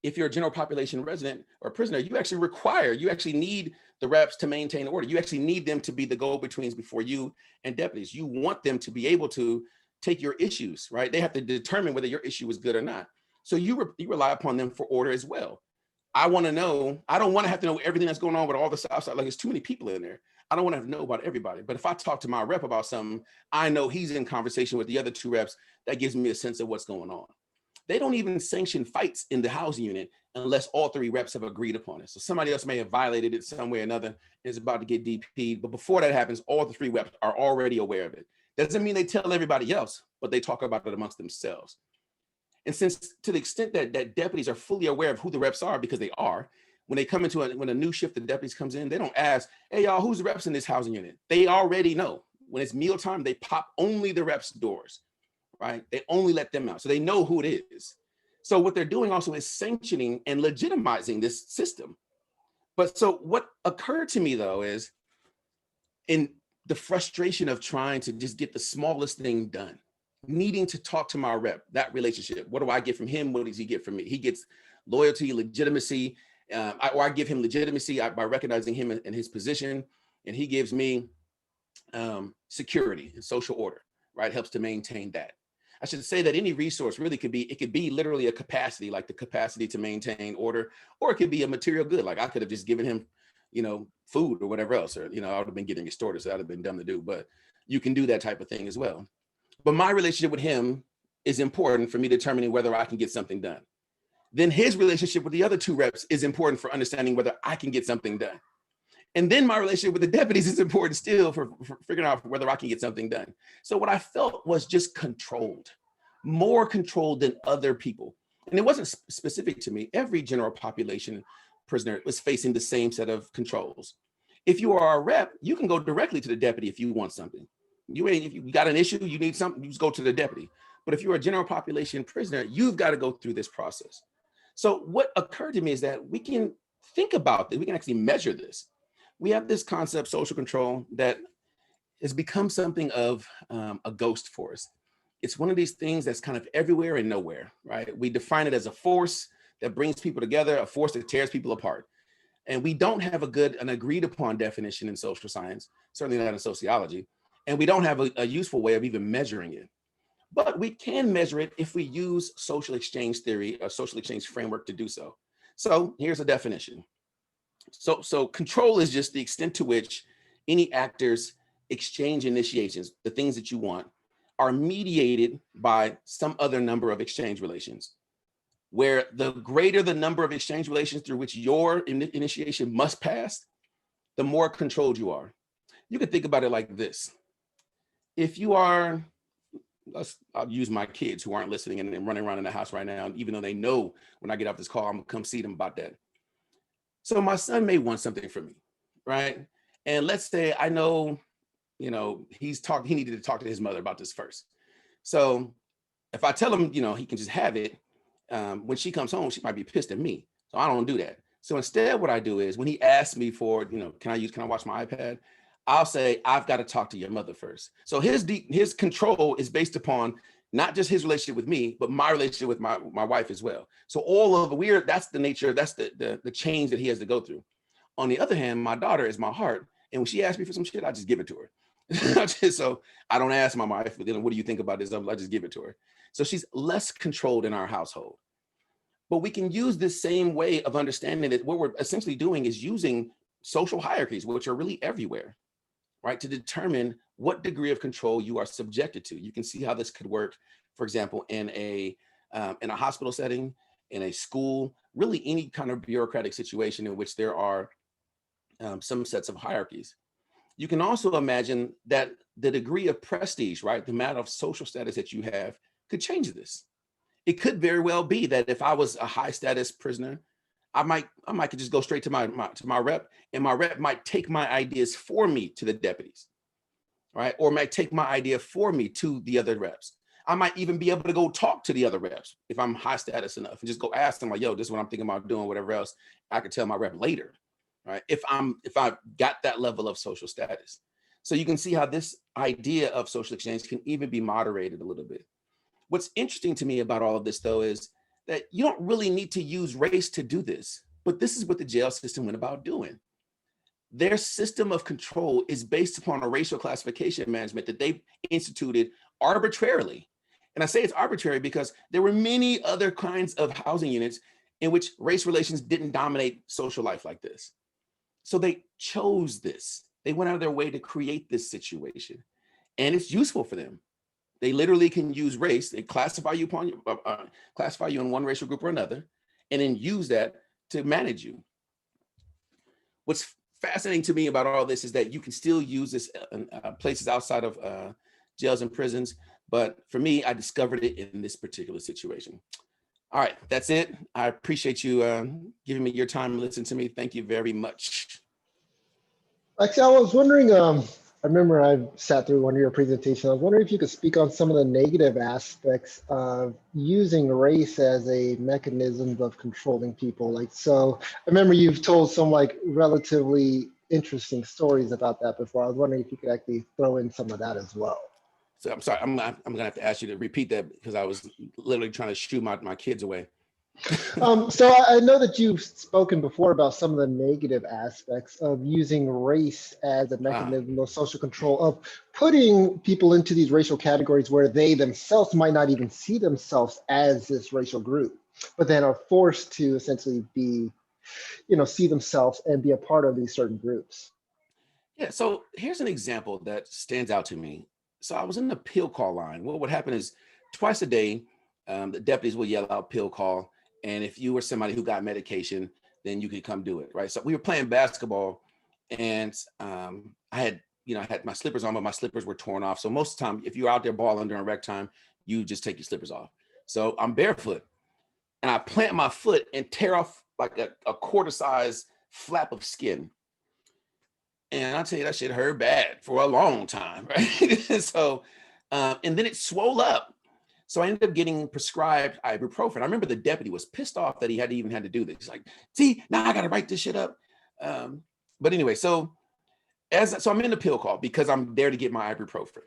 if you're a general population resident or prisoner, you actually need the reps to maintain order. You actually need them to be the go-betweens before you and deputies. You want them to be able to take your issues, right? They have to determine whether your issue is good or not. So you rely upon them for order as well. I want to know, I don't want to have to know everything that's going on with all the South Side. Like, there's too many people in there. I don't want to have to know about everybody. But if I talk to my rep about something, I know he's in conversation with the other two reps. That gives me a sense of what's going on. They don't even sanction fights in the housing unit unless all three reps have agreed upon it. So somebody else may have violated it some way or another and is about to get DP'd. But before that happens, all the three reps are already aware of it. Doesn't mean they tell everybody else, but they talk about it amongst themselves. And since, to the extent that deputies are fully aware of who the reps are, because they are, when they come into when a new shift of deputies comes in, they don't ask, hey, y'all, who's the reps in this housing unit? They already know. When it's mealtime, they pop only the reps' doors, right? They only let them out. So they know who it is. So what they're doing also is sanctioning and legitimizing this system. But so what occurred to me, though, is in the frustration of trying to just get the smallest thing done, needing to talk to my rep, that relationship. What do I get from him? What does he get from me? He gets loyalty, legitimacy, or I give him legitimacy by recognizing him in his position, and he gives me security and social order, right? Helps to maintain that. I should say that any resource really could be literally a capacity, like the capacity to maintain order, or it could be a material good. Like I could have just given him, food or whatever else, or, I would have been getting extorted, so that would have been dumb to do, but you can do that type of thing as well. But my relationship with him is important for me determining whether I can get something done. Then his relationship with the other two reps is important for understanding whether I can get something done. And then my relationship with the deputies is important still for figuring out whether I can get something done. So what I felt was just controlled, more controlled than other people. And it wasn't specific to me. Every general population prisoner was facing the same set of controls. If you are a rep, you can go directly to the deputy if you want something. If you got an issue, you need something, you just go to the deputy. But if you're a general population prisoner, you've got to go through this process. So what occurred to me is that we can think about this, we can actually measure this. We have this concept, social control, that has become something of a ghost for us. It's one of these things that's kind of everywhere and nowhere, right? We define it as a force that brings people together, a force that tears people apart. And we don't have an agreed upon definition in social science, certainly not in sociology. And we don't have a useful way of even measuring it. But we can measure it if we use social exchange theory or social exchange framework to do so. So here's a definition. So control is just the extent to which any actors exchange initiations, the things that you want, are mediated by some other number of exchange relations, where the greater the number of exchange relations through which your initiation must pass, the more controlled you are. You can think about it like this. If you are, I'll use my kids who aren't listening and running around in the house right now, even though they know when I get off this call, I'm gonna come see them about that. So my son may want something from me, right? And let's say I know, he needed to talk to his mother about this first. So if I tell him, he can just have it, when she comes home, she might be pissed at me. So I don't do that. So instead, what I do is when he asks me for, can I watch my iPad? I'll say, I've got to talk to your mother first. So his control is based upon not just his relationship with me, but my relationship with my wife as well. So all of that's the nature, that's the change that he has to go through. On the other hand, my daughter is my heart. And when she asks me for some shit, I just give it to her. So I don't ask my wife, what do you think about this? I just give it to her. So she's less controlled in our household. But we can use this same way of understanding that what we're essentially doing is using social hierarchies, which are really everywhere, right, to determine what degree of control you are subjected to. You can see how this could work, for example, in a hospital setting, in a school, really any kind of bureaucratic situation in which there are some sets of hierarchies. You can also imagine that the degree of prestige, right, the amount of social status that you have could change this. It could very well be that if I was a high status prisoner, I might could just go straight to my rep, and my rep might take my ideas for me to the deputies, right? Or might take my idea for me to the other reps. I might even be able to go talk to the other reps if I'm high status enough and just go ask them like, yo, this is what I'm thinking about doing, whatever else. I could tell my rep later, right? If I got that level of social status. So you can see how this idea of social exchange can even be moderated a little bit. What's interesting to me about all of this, though, is that you don't really need to use race to do this, but this is what the jail system went about doing. their system of control is based upon a racial classification management that they instituted arbitrarily. And I say it's arbitrary because there were many other kinds of housing units in which race relations didn't dominate social life like this. So they chose this. They went out of their way to create this situation, and it's useful for them. They literally can use race. They classify you in one racial group or another, and then use that to manage you. What's fascinating to me about all this is that you can still use this in places outside of jails and prisons. But for me, I discovered it in this particular situation. All right, that's it. I appreciate you giving me your time and listening to me. Thank you very much. Actually, I was wondering, I remember I sat through one of your presentations. I was wondering if you could speak on some of the negative aspects of using race as a mechanism of controlling people. Like, so I remember you've told some like relatively interesting stories about that before. I was wondering if you could actually throw in some of that as well. So I'm sorry, I'm gonna have to ask you to repeat that because I was literally trying to shoo my kids away. So I know that you've spoken before about some of the negative aspects of using race as a mechanism of social control, of putting people into these racial categories where they themselves might not even see themselves as this racial group, but then are forced to essentially be, see themselves and be a part of these certain groups. Yeah, so here's an example that stands out to me. So I was in the pill call line. What would happen is twice a day, the deputies would yell out pill call. And if you were somebody who got medication, then you could come do it, right? So we were playing basketball, and I had my slippers on, but my slippers were torn off. So most of the time, if you're out there balling during rec time, you just take your slippers off. So I'm barefoot, and I plant my foot and tear off like a quarter-size flap of skin. And I'll tell you, that shit hurt bad for a long time, right? So, and then it swole up. So I ended up getting prescribed ibuprofen. I remember the deputy was pissed off that he had to do this. He's like, see, now I got to write this shit up. But anyway, so I'm in the pill call because I'm there to get my ibuprofen.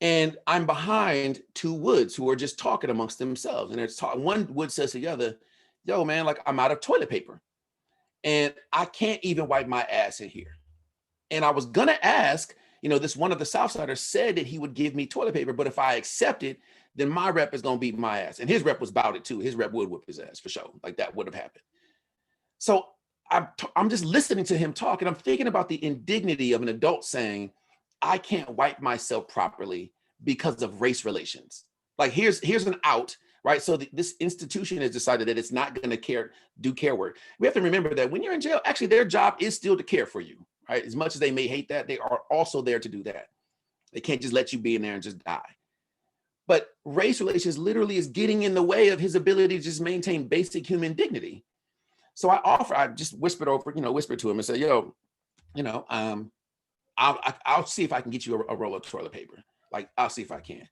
And I'm behind two Woods who are just talking amongst themselves. And one Wood says to the other, yo, man, like I'm out of toilet paper. And I can't even wipe my ass in here. And I was gonna ask, this one of the Southsiders said that he would give me toilet paper, but if I accept it, then my rep is gonna beat my ass. And his rep was about it too. His rep would whip his ass for sure. Like that would have happened. So I'm just listening to him talk, and I'm thinking about the indignity of an adult saying, I can't wipe myself properly because of race relations. Like here's an out, right? So this institution has decided that it's not gonna do care work. We have to remember that when you're in jail, actually their job is still to care for you. Right? As much as they may hate that, they are also there to do that. They can't just let you be in there and just die. But race relations literally is getting in the way of his ability to just maintain basic human dignity. So I just whispered to him and said, yo, I'll see if I can get you a roll of toilet paper. Like, I'll see if I can.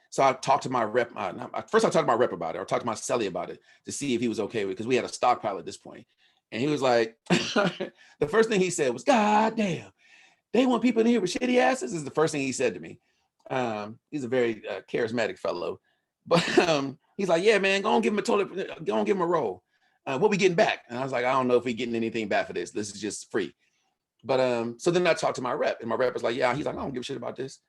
So I talked to my rep. First, I talked to my rep about it, or talked to my cellie about it to see if he was okay with it, because we had a stockpile at this point. And he was like, the first thing he said was, God damn, they want people in here with shitty asses? This is the first thing he said to me. He's a very charismatic fellow. But he's like, yeah, man, go on, give him a toilet, go on, give him a roll. What we getting back? And I was like, I don't know if we getting anything back for this. This is just free. But so then I talked to my rep, and my rep was like, yeah, he's like, I don't give a shit about this.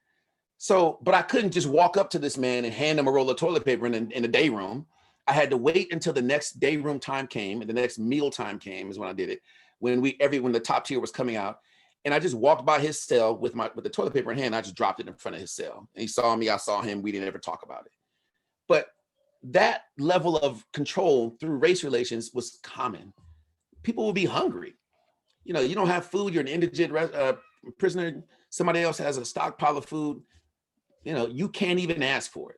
So, but I couldn't just walk up to this man and hand him a roll of toilet paper in the day room. I had to wait until the next day room time came, and the next meal time came is when I did it. When the top tier was coming out, and I just walked by his cell with the toilet paper in hand. I just dropped it in front of his cell. And he saw me, I saw him. We didn't ever talk about it. But that level of control through race relations was common. People will be hungry. You don't have food. You're an indigent prisoner. Somebody else has a stockpile of food. You can't even ask for it.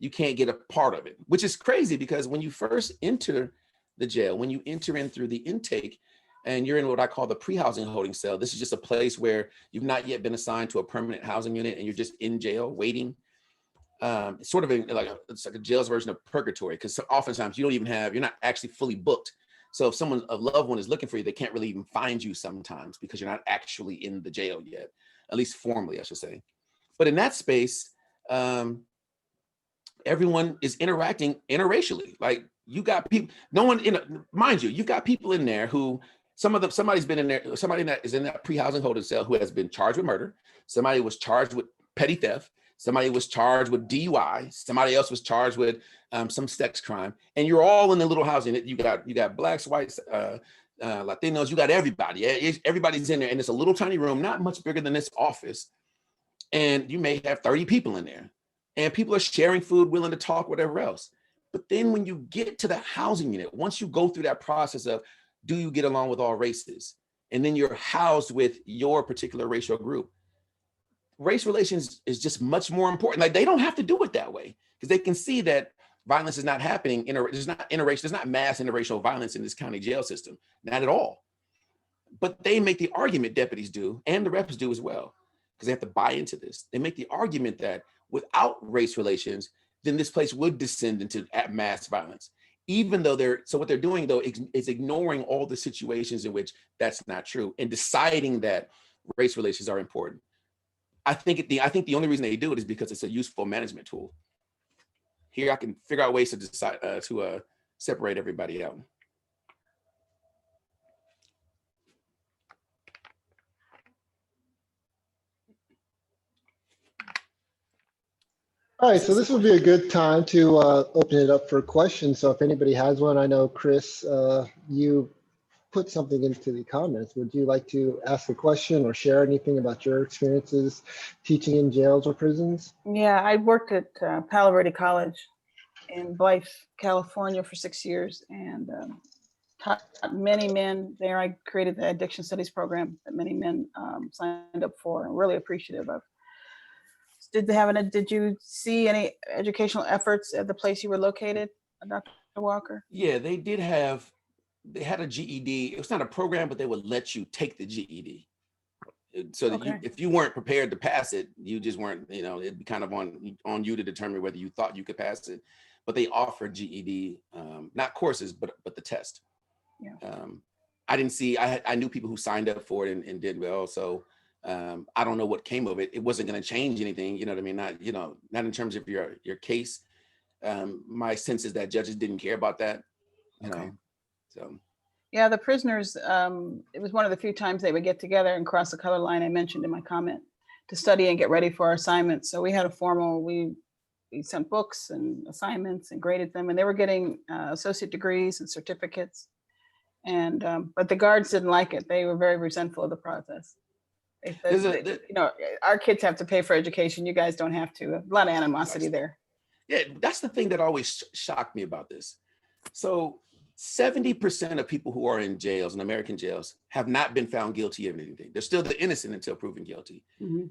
You can't get a part of it, which is crazy, because when you first enter the jail, when you enter in through the intake and you're in what I call the pre-housing holding cell, this is just a place where you've not yet been assigned to a permanent housing unit and you're just in jail waiting. It's sort of it's like a jail's version of purgatory, because oftentimes you're not actually fully booked. So if a loved one is looking for you, they can't really even find you sometimes because you're not actually in the jail yet, at least formally, I should say. But in that space, everyone is interacting interracially. Like, you got people, mind you, you've got people in there who Somebody's been in there, somebody that is in that pre-housing holding cell who has been charged with murder. Somebody was charged with petty theft. Somebody was charged with DUI. Somebody else was charged with some sex crime. And you're all in the little housing. You got blacks, whites, Latinos. You got everybody. Everybody's in there, and it's a little tiny room, not much bigger than this office. And you may have 30 people in there, and people are sharing food, willing to talk, whatever else. But then when you get to the housing unit, once you go through that process of, do you get along with all races? And then you're housed with your particular racial group. Race relations is just much more important. Like, they don't have to do it that way, because they can see that violence is not happening. There's not mass interracial violence in this county jail system, not at all. But they make the argument, deputies do, and the reps do as well, because they have to buy into this. They make the argument that without race relations, then this place would descend into mass violence. Even though what they're doing though is ignoring all the situations in which that's not true, and deciding that race relations are important. I think the only reason they do it is because it's a useful management tool. Here I can figure out ways to decide to separate everybody out. All right, so this would be a good time to open it up for questions. So if anybody has one, I know Chris, you put something into the comments. Would you like to ask a question or share anything about your experiences teaching in jails or prisons? Yeah, I worked at Palo Verde College in Blythe, California for 6 years, and taught many men there. I created the addiction studies program that many men signed up for, and really appreciative of. Did you see any educational efforts at the place you were located, Dr. Walker? Yeah, they had a GED. It was not a program, but they would let you take the GED. So that if you weren't prepared to pass it, you just weren't, it'd be kind of on you to determine whether you thought you could pass it. But they offered GED, not courses, but the test. Yeah. I knew people who signed up for it and did well. So I don't know what came of it. It wasn't going to change anything. You know what I mean? Not in terms of your case. My sense is that judges didn't care about that. So. Yeah, the prisoners, it was one of the few times they would get together and cross the color line I mentioned in my comment to study and get ready for our assignments. So we had we sent books and assignments and graded them, and they were getting associate degrees and certificates. And but the guards didn't like it. They were very resentful of the process. They said, our kids have to pay for education. You guys don't have to. A lot of animosity there. Yeah, that's the thing that always shocked me about this. So 70% of people who are in jails, in American jails, have not been found guilty of anything. They're still the innocent until proven guilty. Mm-hmm.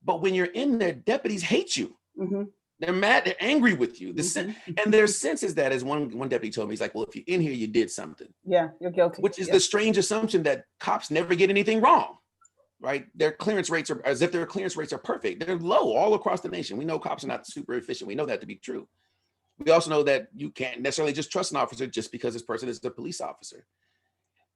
But when you're in there, deputies hate you. Mm-hmm. They're mad, they're angry with you. Mm-hmm. And their sense is that, as one deputy told me, he's like, well, if you're in here, you did something. Yeah, you're guilty. Which is the strange assumption that cops never get anything wrong, right? Their clearance rates are, as if their clearance rates are perfect. They're low all across the nation. We know cops are not super efficient. We know that to be true. We also know that you can't necessarily just trust an officer just because this person is a police officer.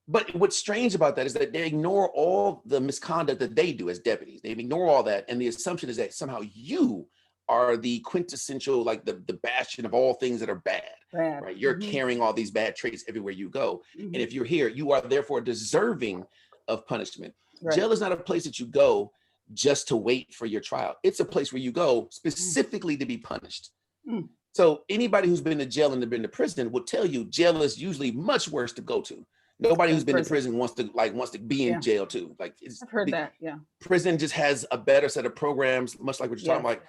But what's strange about that is that they ignore all the misconduct that they do as deputies. They ignore all that. And the assumption is that somehow you are the quintessential, like the bastion of all things that are bad, right? You're carrying all these bad traits everywhere you go. And if you're here, you are therefore deserving of punishment. Right. Jail is not a place that you go just to wait for your trial. It's a place where you go specifically to be punished. So anybody who's been to jail and been to prison will tell you jail is usually much worse to go to. Nobody who's been to prison wants to be in jail too. Like, I've heard that. Yeah. Prison just has a better set of programs, much like what you're talking about.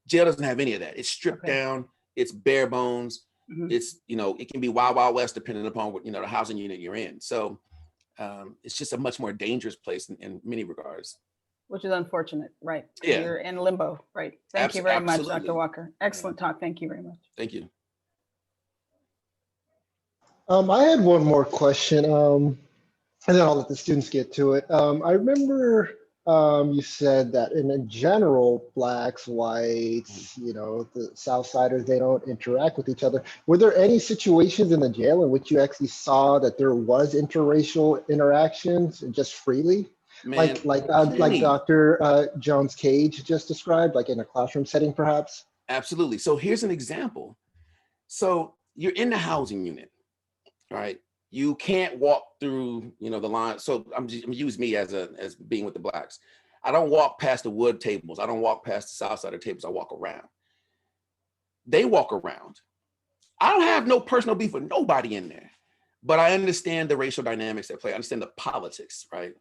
Jail doesn't have any of that. It's stripped down. It's bare bones. It's, it can be wild, wild west depending upon what, the housing unit you're in. So it's just a much more dangerous place in many regards. Which is unfortunate, right? Yeah. You're in limbo, right? Thank you very much, Dr. Walker. Excellent talk. Thank you very much. Thank you. I had one more question, and then I'll let the students get to it. I remember you said that in general, blacks, whites, the Southsiders, they don't interact with each other. Were there any situations in the jail in which you actually saw that there was interracial interactions just freely? Man, like Dr. Jones Cage just described, like in a classroom setting, perhaps? Absolutely. So here's an example. So you're in the housing unit, right? You can't walk through, the line. So I'm use me as being with the blacks. I don't walk past the wood tables. I don't walk past the south side of tables. I walk around. They walk around. I don't have no personal beef with nobody in there, but I understand the racial dynamics at play. I understand the politics, right?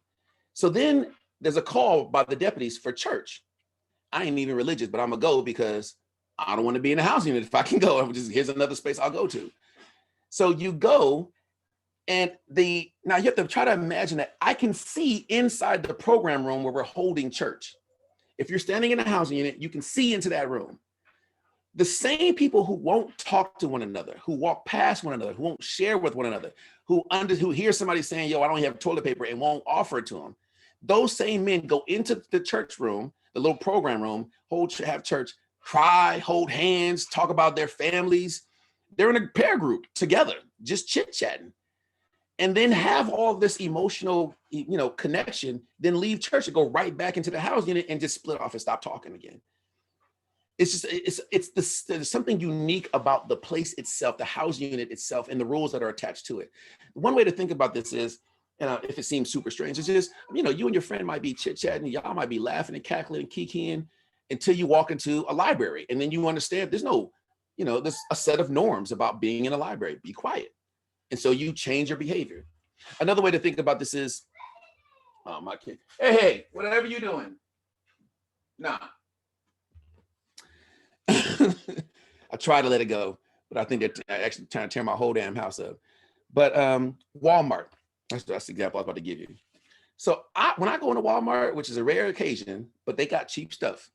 So then there's a call by the deputies for church. I ain't even religious, but I'm gonna go because I don't want to be in the housing unit. If I can go, here's another space I'll go to. So you go, and now you have to try to imagine that I can see inside the program room where we're holding church. If you're standing in a housing unit, you can see into that room. The same people who won't talk to one another, who walk past one another, who won't share with one another, who hear somebody saying, yo, I don't have toilet paper, and won't offer it to them. Those same men go into the church room, the little program room, have church, cry, hold hands, talk about their families. They're in a pair group together, just chit-chatting. And then have all this emotional, connection, then leave church and go right back into the house unit and just split off and stop talking again. It's just, there's something unique about the place itself, the house unit itself, and the rules that are attached to it. One way to think about this is, if it seems super strange, it's just, you and your friend might be chit-chatting, y'all might be laughing and cackling and kikiing until you walk into a library. And then you understand there's there's a set of norms about being in a library. Be quiet. And so you change your behavior. Another way to think about this is, oh, my kid, hey, whatever you're doing, nah. I try to let it go, but I think they're actually trying to tear my whole damn house up. But Walmart, that's the example I was about to give you. So when I go into Walmart, which is a rare occasion, but they got cheap stuff.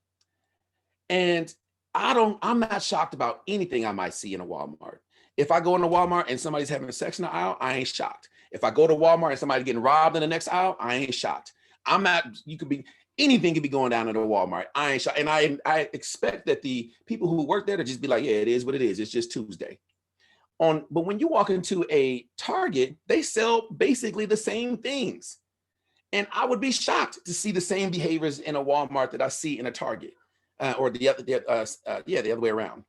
And I'm not shocked about anything I might see in a Walmart. If I go into Walmart and somebody's having sex in the aisle, I ain't shocked. If I go to Walmart and somebody's getting robbed in the next aisle, I ain't shocked. Anything could be going down at a Walmart. I ain't shocked. And I expect that the people who work there to just be like, yeah, it is what it is. It's just Tuesday. But when you walk into a Target, they sell basically the same things. And I would be shocked to see the same behaviors in a Walmart that I see in a Target, or the other way around.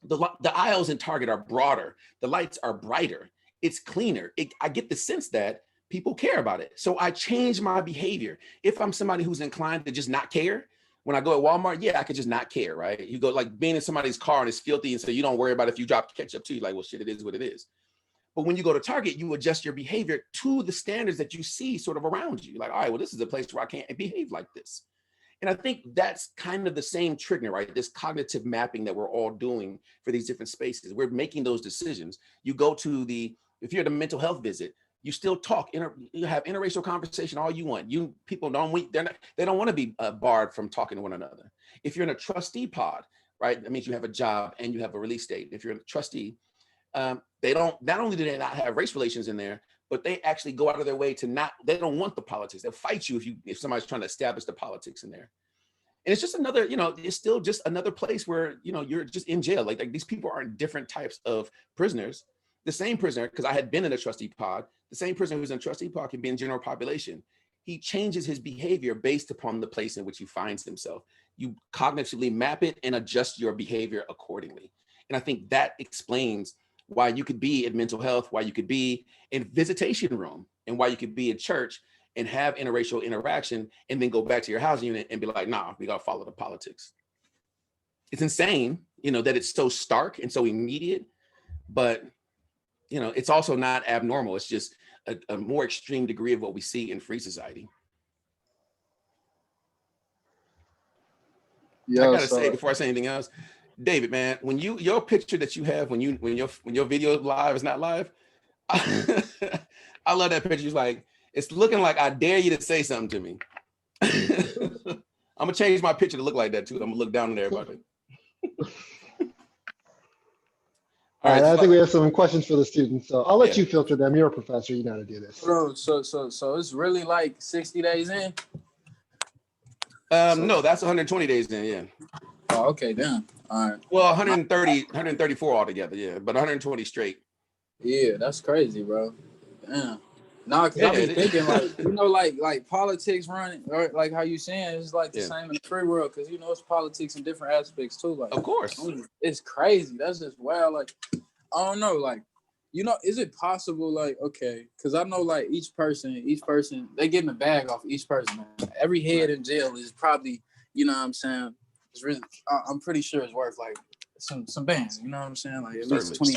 The aisles in Target are broader. The lights are brighter. It's cleaner. I get the sense that people care about it. So I change my behavior. If I'm somebody who's inclined to just not care, when I go at Walmart, yeah, I could just not care, right? You go like being in somebody's car and it's filthy, and so you don't worry about if you drop ketchup too. You're like, well, shit, it is what it is. But when you go to Target, you adjust your behavior to the standards that you see sort of around you. Like, all right, well, this is a place where I can't behave like this. And I think that's kind of the same trigger, right? This cognitive mapping that we're all doing for these different spaces. We're making those decisions. You go to if you're at a mental health visit, you still talk, you have interracial conversation all you want. People they don't want to be barred from talking to one another. If you're in a trustee pod, right? That means you have a job and you have a release date. If you're a trustee, they don't, not only do they not have race relations in there, but they actually go out of their way they don't want the politics. They'll fight you if somebody's trying to establish the politics in there. And it's just another, it's still just another place where, you're just in jail. Like these people aren't different types of prisoners. The same prisoner, because I had been in a trustee pod, the same prisoner who's in a trustee pod can be in general population. He changes his behavior based upon the place in which he finds himself. You cognitively map it and adjust your behavior accordingly. And I think that explains why you could be in mental health, why you could be in visitation room, and why you could be in church and have interracial interaction and then go back to your housing unit and be like, nah, we gotta follow the politics. It's insane, that it's so stark and so immediate, but it's also not abnormal. It's just a more extreme degree of what we see in free society. Yeah, I gotta say before I say anything else, David, man, when your picture that you have when your video live is not live, I love that picture. It's like, it's looking like I dare you to say something to me. I'm gonna change my picture to look like that too. I'm gonna look down on everybody. All right, I think we have some questions for the students, so I'll let you filter them. You're a professor, you know how to do this. So it's really like 60 days in? No, that's 120 days in, yeah. Oh, okay, damn. All right. Well, 134 altogether, yeah, but 120 straight. Yeah, that's crazy, bro. Damn. Nah, because I be thinking like, like politics running, or like how you saying, it's like the same in the free world, because it's politics in different aspects too. Like, of course, it's crazy. That's just wild. Like, I don't know. Like, you know, is it possible, like, okay, because I know, like, each person, they getting a bag off each person, man. Every head in jail is probably, you know what I'm saying, it's really, I'm pretty sure it's worth, like, some bands, you know what I'm saying? Like, at least 20.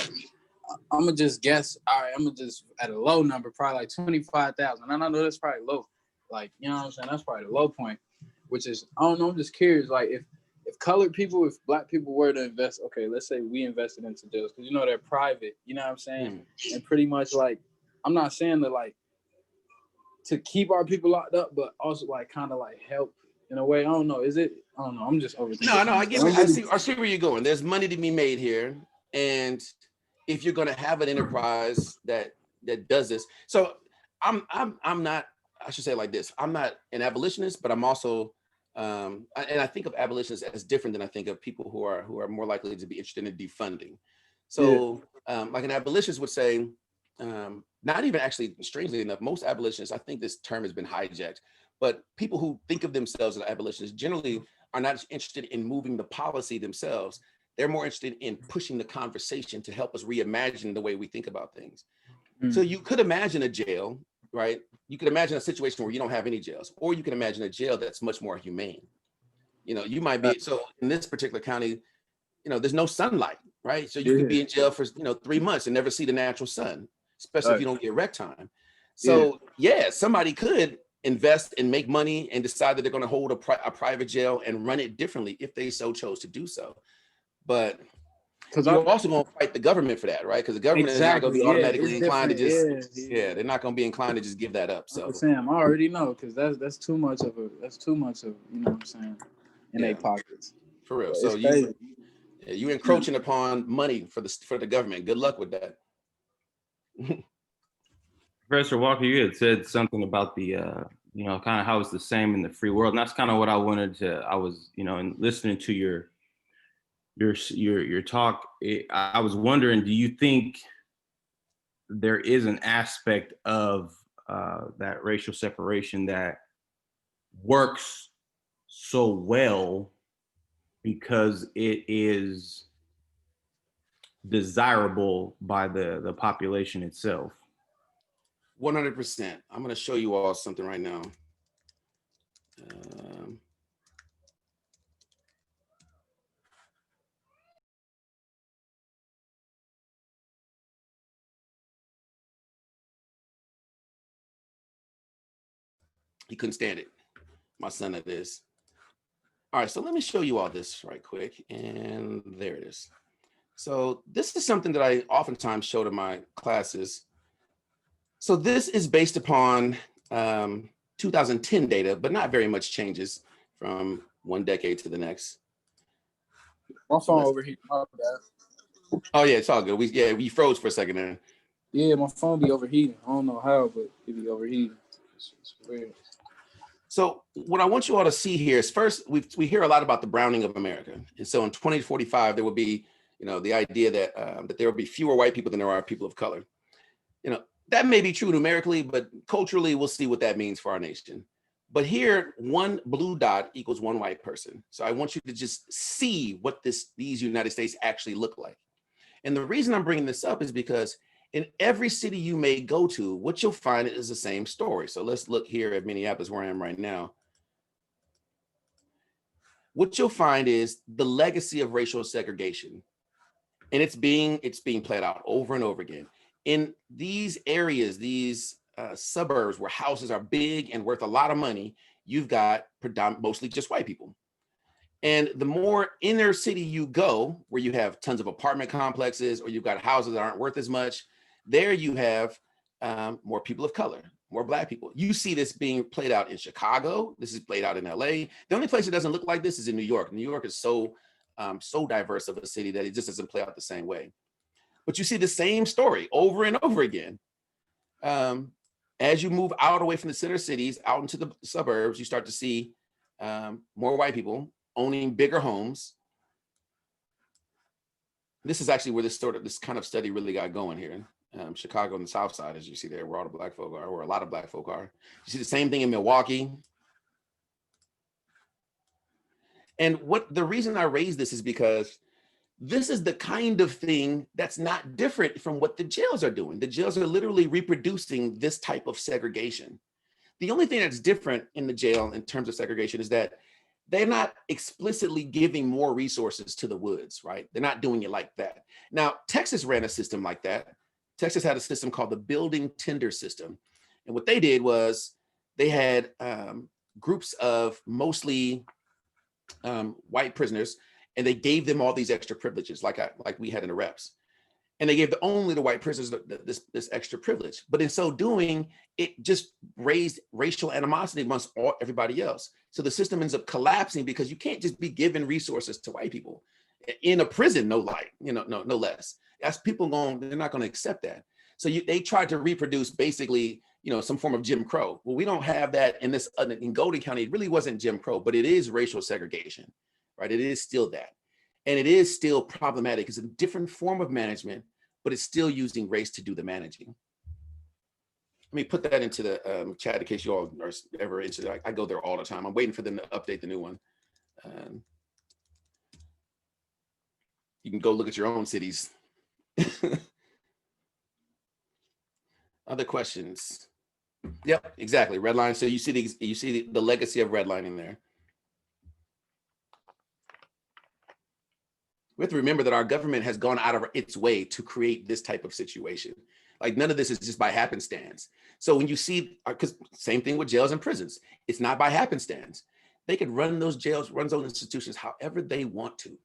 I'm going to just guess, all right, I'm going to just, at a low number, probably like 25,000. And I know that's probably low. Like, you know what I'm saying? That's probably the low point, which is, I don't know, I'm just curious, like, if colored people, if black people were to invest, okay, let's say we invested into jails, because, you know, they're private, you know what I'm saying? And pretty much, like, I'm not saying that, like, to keep our people locked up, but also, like, kind of, like, help in a way. I don't know. Is it? I don't know. I'm just overthinking. No, I get. I see where you're going. There's money to be made here, and if you're going to have an enterprise that does this, so I'm not. I should say it like this. I'm not an abolitionist, but I'm also, and I think of abolitionists as different than I think of people who are more likely to be interested in defunding. So, like an abolitionist would say, not even actually, strangely enough, most abolitionists, I think this term has been hijacked, but people who think of themselves as abolitionists generally are not interested in moving the policy themselves. They're more interested in pushing the conversation to help us reimagine the way we think about things. So you could imagine a jail, right? You could imagine a situation where you don't have any jails, or you can imagine a jail that's much more humane. You know, you might be, so in this particular county, you know, there's no sunlight, right? So you could be in jail for, 3 months and never see the natural sun, especially if you don't get rec time. So yeah, somebody could invest and make money and decide that they're going to hold a private jail and run it differently if they so chose to do so. But you're also going to fight the government for that, right? Because the government is not going to be automatically inclined to just, they're not going to be inclined to just give that up. So Sam, I already know, because that's too much of, you know what I'm saying, in their pockets. For real. So you encroaching upon money for the government. Good luck with that. Professor Walker, you had said something about the, kind of how it's the same in the free world. And that's kind of what I wanted to, in listening to your talk, I was wondering, do you think there is an aspect of that racial separation that works so well because it is desirable by the population itself? 100%. I'm going to show you all something right now. He couldn't stand it. My son, that is. All right, so let me show you all this right quick. And there it is. So this is something that I oftentimes show to my classes. So this is based upon 2010 data, but not very much changes from one decade to the next. My phone overheated. My bad. Oh yeah, it's all good. We froze for a second there. Yeah, my phone be overheating. I don't know how, but it be overheating. It's weird. So what I want you all to see here is, first, we hear a lot about the browning of America. And so in 2045, there will be, the idea that that there will be fewer white people than there are people of color. That may be true numerically, but culturally, we'll see what that means for our nation. But here, one blue dot equals one white person. So I want you to just see what these United States actually look like. And the reason I'm bringing this up is because in every city you may go to, what you'll find is the same story. So let's look here at Minneapolis, where I am right now. What you'll find is the legacy of racial segregation. And it's being played out over and over again. In these areas, these suburbs where houses are big and worth a lot of money, you've got mostly just white people. And the more inner city you go, where you have tons of apartment complexes, or you've got houses that aren't worth as much, there you have more people of color, more Black people. You see this being played out in Chicago. This is played out in LA. The only place it doesn't look like this is in New York. New York is so diverse of a city that it just doesn't play out the same way. But you see the same story over and over again. As you move out away from the center cities, out into the suburbs, you start to see more white people owning bigger homes. This is actually where this kind of study really got going here. Chicago and the South Side, as you see there, where all the Black folk are, where a lot of Black folk are. You see the same thing in Milwaukee. And the reason I raise this is because This is the kind of thing that's not different from what the jails are doing. The jails are literally reproducing this type of segregation. The only thing that's different in the jail in terms of segregation is that they're not explicitly giving more resources to the woods, right? They're not doing it like that. Now, Texas ran a system like that. Texas had a system called the building tender system. And what they did was they had groups of mostly white prisoners, and they gave them all these extra privileges like we had in the reps. And they gave only the white prisoners this extra privilege. But in so doing, it just raised racial animosity amongst everybody else. So the system ends up collapsing because you can't just be giving resources to white people in a prison, no less. That's people they're not going to accept that. So they tried to reproduce basically, some form of Jim Crow. Well, we don't have that in Golden County. It really wasn't Jim Crow, but it is racial segregation, right? It is still that. And it is still problematic. It's a different form of management, but it's still using race to do the managing. Let me put that into the chat in case you all are ever interested. I go there all the time. I'm waiting for them to update the new one. You can go look at your own cities. Other questions? Yep, exactly. Redline. So you see the legacy of redlining there. We have to remember that our government has gone out of its way to create this type of situation. Like none of this is just by happenstance. So when you see, because same thing with jails and prisons, it's not by happenstance. They could run those jails, run those institutions however they want to,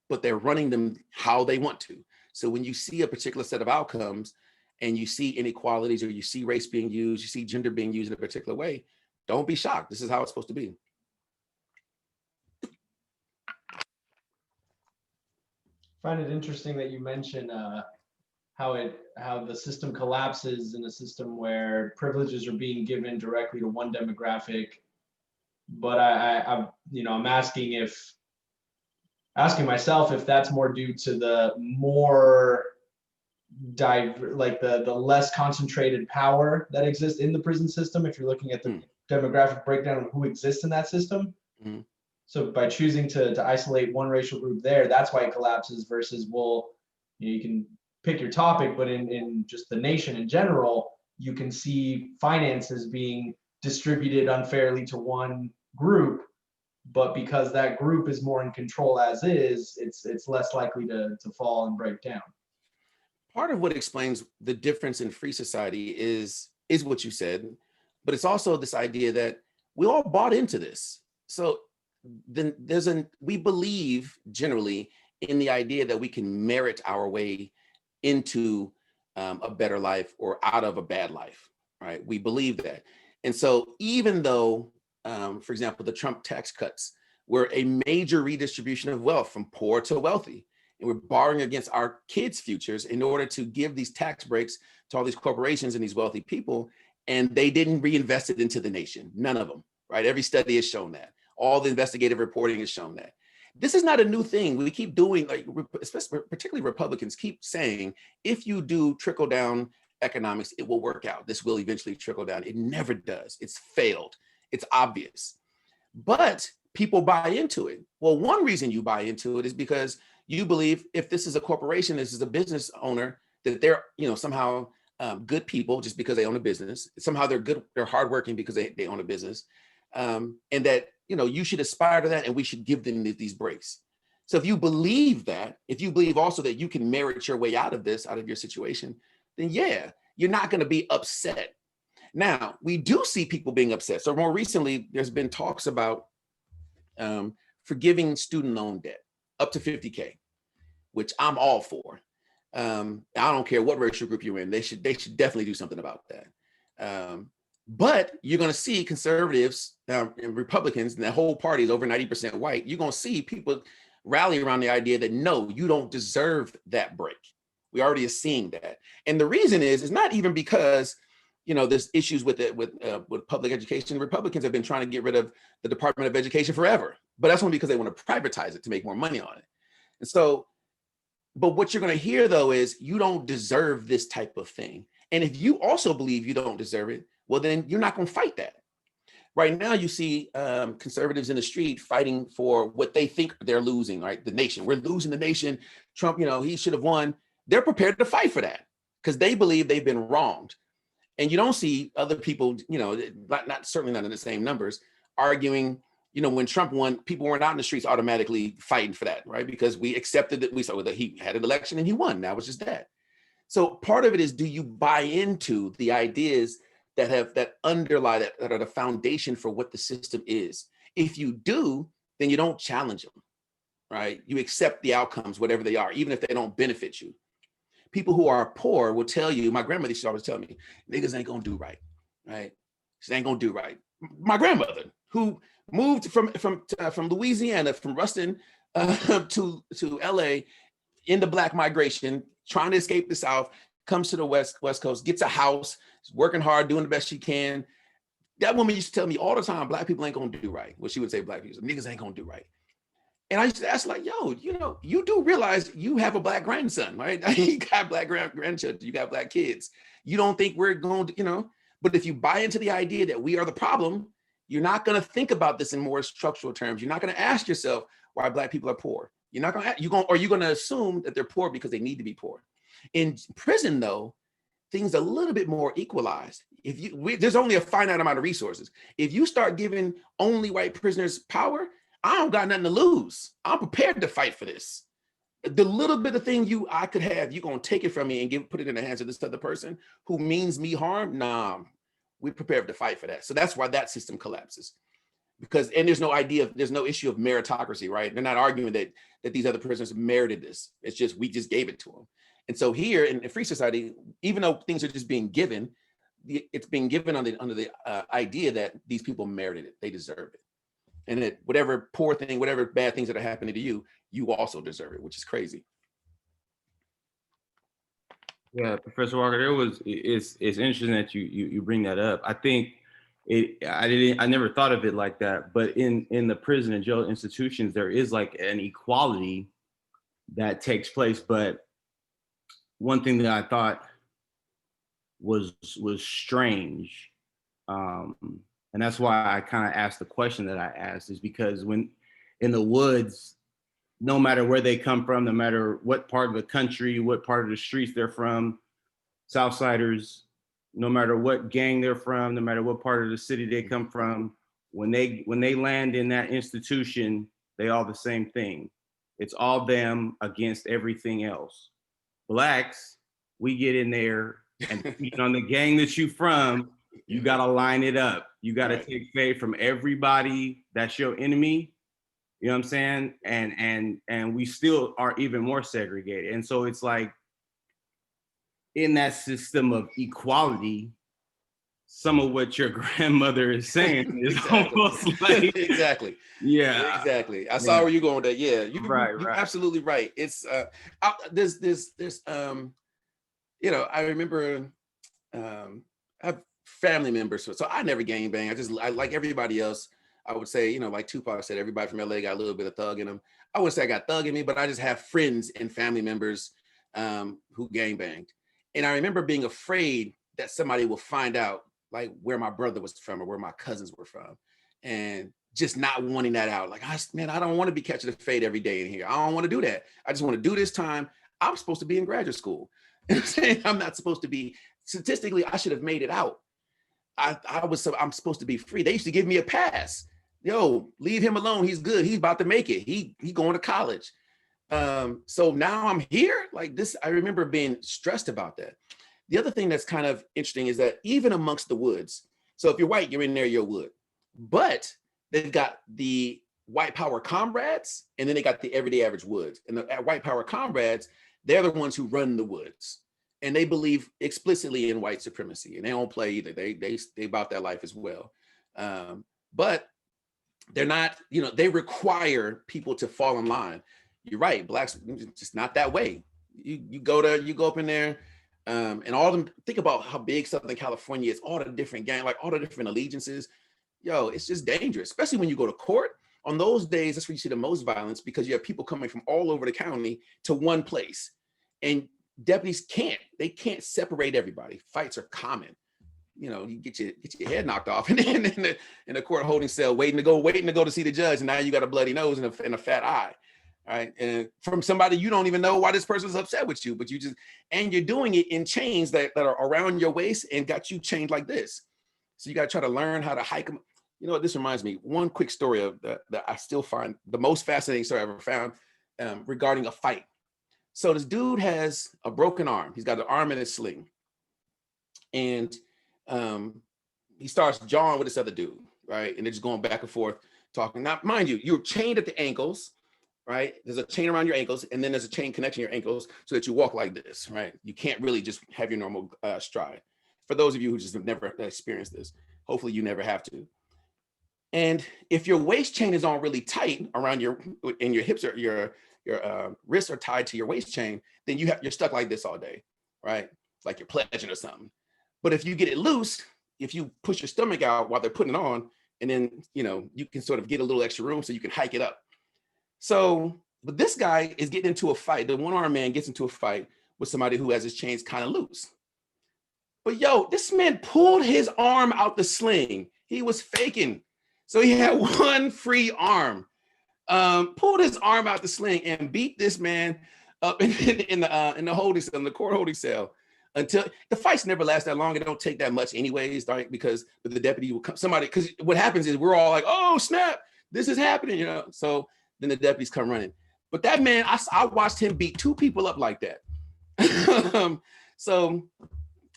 but they're running them how they want to. So when you see a particular set of outcomes and you see inequalities or you see race being used, you see gender being used in a particular way, don't be shocked. This is how it's supposed to be. I find it interesting that you mention how the system collapses in a system where privileges are being given directly to one demographic. But I'm asking myself if that's more due to the more the less concentrated power that exists in the prison system. If you're looking at the demographic breakdown of who exists in that system. Mm-hmm. So by choosing to isolate one racial group there, that's why it collapses versus, you can pick your topic, but in just the nation in general, you can see finances being distributed unfairly to one group, but because that group is more in control as is, it's less likely to fall and break down. Part of what explains the difference in free society is what you said, but it's also this idea that we all bought into this. So then we believe generally in the idea that we can merit our way into a better life or out of a bad life, right? We believe that. And so even though, for example, the Trump tax cuts were a major redistribution of wealth from poor to wealthy, and we're borrowing against our kids' futures in order to give these tax breaks to all these corporations and these wealthy people, and they didn't reinvest it into the nation, none of them, right? Every study has shown that. All the investigative reporting has shown that. This is not a new thing. We keep doing, especially particularly Republicans keep saying, if you do trickle down economics, it will work out. This will eventually trickle down. It never does. It's failed. It's obvious. But people buy into it. Well, one reason you buy into it is because you believe if this is a corporation, this is a business owner, that they're somehow good people just because they own a business. Somehow they're good, they're hardworking because they own a business. And that you should aspire to that, and we should give them these breaks. So if you believe that, if you believe also that you can merit your way out of your situation, then yeah, you're not going to be upset. Now, we do see people being upset. So more recently, there's been talks about forgiving student loan debt up to 50K, which I'm all for. I don't care what racial group you're in. They should definitely do something about that. But you're going to see conservatives and Republicans, and the whole party is over 90% white. You're going to see people rally around the idea that, no, you don't deserve that break. We already are seeing that. And the reason is not even because, there's issues with public education. Republicans have been trying to get rid of the Department of Education forever, but that's only because they want to privatize it to make more money on it. And so, but what you're going to hear though, is you don't deserve this type of thing. And if you also believe you don't deserve it, well, then you're not going to fight that, Right now, you see conservatives in the street fighting for what they think they're losing, right? The nation. We're losing the nation. Trump, he should have won. They're prepared to fight for that because they believe they've been wronged. And you don't see other people, certainly not in the same numbers, arguing, when Trump won, people weren't out in the streets automatically fighting for that, right? Because we accepted that we saw that he had an election and he won. That was just that. So part of it is, do you buy into the ideas that underlie that are the foundation for what the system is? If you do, then you don't challenge them, right? You accept the outcomes, whatever they are, even if they don't benefit you. People who are poor will tell you, my grandmother used to always tell me, niggas ain't gonna do right, right? She ain't gonna do right. My grandmother, who moved from Louisiana, from Ruston to LA in the Black migration, trying to escape the South, comes to the West Coast, gets a house, is working hard, doing the best she can. That woman used to tell me all the time, Black people ain't gonna do right. Well, she would say Black people, niggas ain't gonna do right. And I used to ask, like, yo, you do realize you have a Black grandson, right? You got Black grandchildren, you got Black kids. You don't think we're going to, but if you buy into the idea that we are the problem, you're not going to think about this in more structural terms. You're not going to ask yourself why Black people are poor. You're not going to, you're going to assume that they're poor because they need to be poor. In prison, though, things are a little bit more equalized. There's only a finite amount of resources. If you start giving only white prisoners power, I don't got nothing to lose. I'm prepared to fight for this. The little bit of thing I could have, you're gonna take it from me and put it in the hands of this other person who means me harm. Nah, we're prepared to fight for that. So that's why that system collapses. And there's no issue of meritocracy, right? They're not arguing that these other prisoners merited this. It's just, we just gave it to them. And so here in a free society, even though things are just being given, it's being given under the idea that these people merited it, they deserve it. And that whatever poor thing, whatever bad things that are happening to you, you also deserve it, which is crazy. Yeah, Professor Walker, it's interesting that you bring that up. I think I never thought of it like that, but in the prison and jail institutions, there is like an equality that takes place. But one thing that I thought was strange, and that's why I kind of asked the question that I asked, is because when in the woods, no matter where they come from, no matter what part of the country, what part of the streets they're from, Southsiders, no matter what gang they're from, no matter what part of the city they come from, when they land in that institution, they all the same thing. It's all them against everything else. Blacks, we get in there and on the gang that you from, you gotta line it up. You gotta take faith from everybody that's your enemy. You know what I'm saying? And we still are even more segregated. And so it's like, in that system of equality, some of what your grandmother is saying is almost like exactly. Yeah, exactly. I saw where you're going with that. Yeah, you're absolutely right. It's there's I remember I have family members, so I never gangbang. I like everybody else. I would say, like Tupac said, everybody from LA got a little bit of thug in them. I wouldn't say I got thug in me, but I just have friends and family members who gangbanged. And I remember being afraid that somebody will find out like where my brother was from or where my cousins were from, and just not wanting that out. Like, I don't want to be catching a fade every day in here. I don't want to do that. I just want to do this time. I'm supposed to be in graduate school. I'm saying I'm not supposed to be. Statistically, I should have made it out. I'm supposed to be free. They used to give me a pass. Yo, leave him alone. He's good. He's about to make it. He going to college. So now I'm here like this. I remember being stressed about that. The other thing that's kind of interesting is that even amongst the woods, so if you're white, you're in there, you're wood, but they've got the white power comrades, and then they got the everyday average woods. And the white power comrades, they're the ones who run the woods, and they believe explicitly in white supremacy, and they don't play either. They about that life as well. But they're not, they require people to fall in line. You're right, blacks just not that way. You go up in there, and all of them. Think about how big Southern California is. All the different gangs, like all the different allegiances. Yo, it's just dangerous, especially when you go to court. On those days, that's where you see the most violence, because you have people coming from all over the county to one place, and deputies can't separate everybody. Fights are common. you get your head knocked off in the court holding cell, waiting to go to see the judge, and now you got a bloody nose and a fat eye, right? And from somebody you don't even know why this person's upset with you, but you're doing it in chains that are around your waist and got you chained like this. So you got to try to learn how to hike them. You know what this reminds me? One quick story of that I still find the most fascinating story I ever found regarding a fight. So this dude has a broken arm. He's got an arm in a sling. And he starts jawing with this other dude, right? And they're just going back and forth talking. Now, mind you, you're chained at the ankles, right? There's a chain around your ankles, and then there's a chain connecting your ankles so that you walk like this, right? You can't really just have your normal stride. For those of you who just have never experienced this, hopefully you never have to. And if your waist chain is on really tight around your hips, or your wrists are tied to your waist chain, then you're stuck like this all day, right? It's like you're pledging or something. But if you get it loose, if you push your stomach out while they're putting it on, and then you can sort of get a little extra room so you can hike it up. So, but this guy is getting into a fight. The one-armed man gets into a fight with somebody who has his chains kind of loose. But this man pulled his arm out the sling. He was faking. So he had one free arm, pulled his arm out the sling and beat this man up in the holding cell, in the court holding cell, until the fights never last that long. It don't take that much anyways, right? Because the deputy will come, because what happens is we're all like, oh snap, this is happening, So then the deputies come running. But that man, I watched him beat two people up like that. So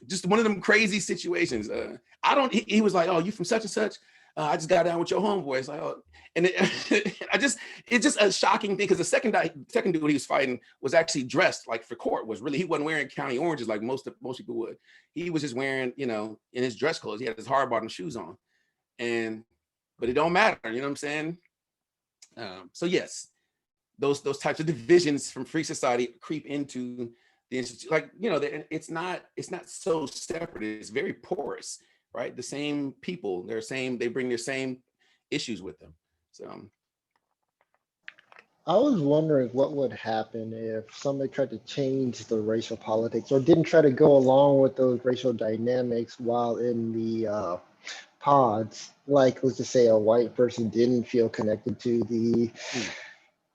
just one of them crazy situations. He was like, oh, you from such and such? I just got down with your homeboy. It's like, oh, and it's just a shocking thing, because the second dude he was fighting was actually dressed like for court. He wasn't wearing county oranges like most people would. He was just wearing, in his dress clothes. He had his hard bottom shoes on, but it don't matter. You know what I'm saying? So yes, those types of divisions from free society creep into the institute. Like, it's not so separate. It's very porous. Right, the same people, they bring their same issues with them. So I was wondering what would happen if somebody tried to change the racial politics or didn't try to go along with those racial dynamics while in the pods. Like, let's just say a white person didn't feel connected to the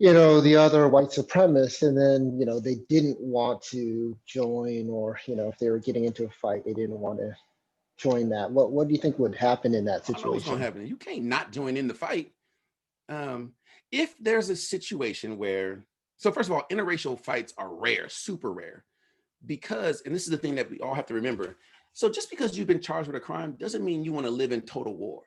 the other white supremacists, and then they didn't want to join, or if they were getting into a fight, they didn't want to join that. What do you think would happen in that situation? I know what's going to happen. You can't not join in the fight. If there's a situation where, so first of all, interracial fights are rare, super rare, because, and this is the thing that we all have to remember. So just because you've been charged with a crime doesn't mean you want to live in total war.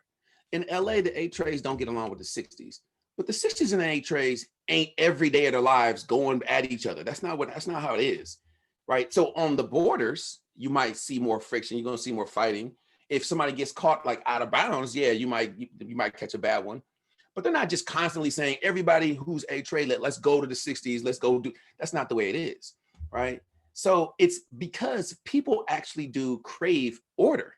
In LA, the A-Trays don't get along with the 60s, but the 60s and the A-Trays ain't every day of their lives going at each other. That's not how it is, right? So on the borders, you might see more friction. You're going to see more fighting. If somebody gets caught like out of bounds, yeah, you might catch a bad one. But they're not just constantly saying everybody who's A-Tray, let's go to the 60s, let's go do. That's not the way it is, right? So it's because people actually do crave order.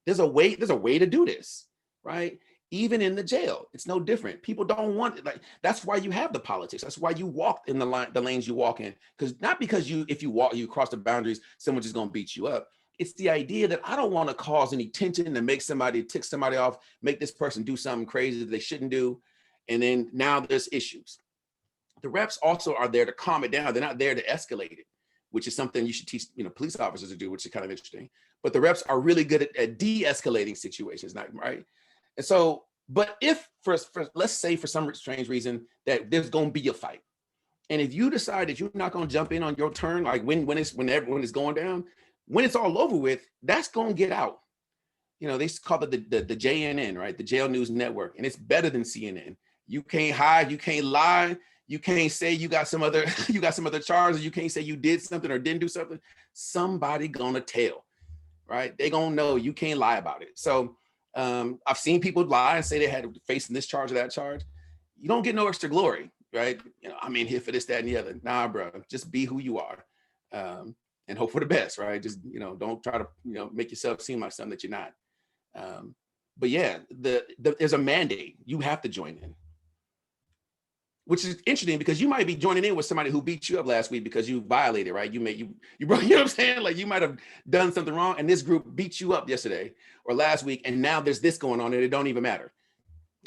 There's a way to do this, right? Even in the jail, it's no different. People don't want it. Like, that's why you have the politics. That's why you walk in the lanes you walk in. Not because if you cross the boundaries, someone's just gonna beat you up. It's the idea that I don't want to cause any tension to make somebody tick somebody off, make this person do something crazy that they shouldn't do. And then now there's issues. The reps also are there to calm it down. They're not there to escalate it, which is something you should teach, police officers to do, which is kind of interesting. But the reps are really good at de-escalating situations, right? And so, but if for let's say for some strange reason that there's going to be a fight, and if you decide that you're not going to jump in on your turn, like when everyone is going down, when it's all over with, that's going to get out. They call it the JNN, right? The Jail News Network, and it's better than CNN. You can't hide, you can't lie, you can't say you got some other charges, you can't say you did something or didn't do something. Somebody gonna tell, right? They gonna know. You can't lie about it. So I've seen people lie and say they had facing this charge or that charge. You don't get no extra glory, right? I'm in here for this, that, and the other. Nah, bro, just be who you are. And hope for the best, right? Just, don't try to, make yourself seem like something that you're not. But yeah, there's a mandate. You have to join in. which is interesting because you might be joining in with somebody who beat you up last week because you violated, right? You broke, you know what I'm saying? Like you might have done something wrong and this group beat you up yesterday or last week. And now there's this going on and it don't even matter.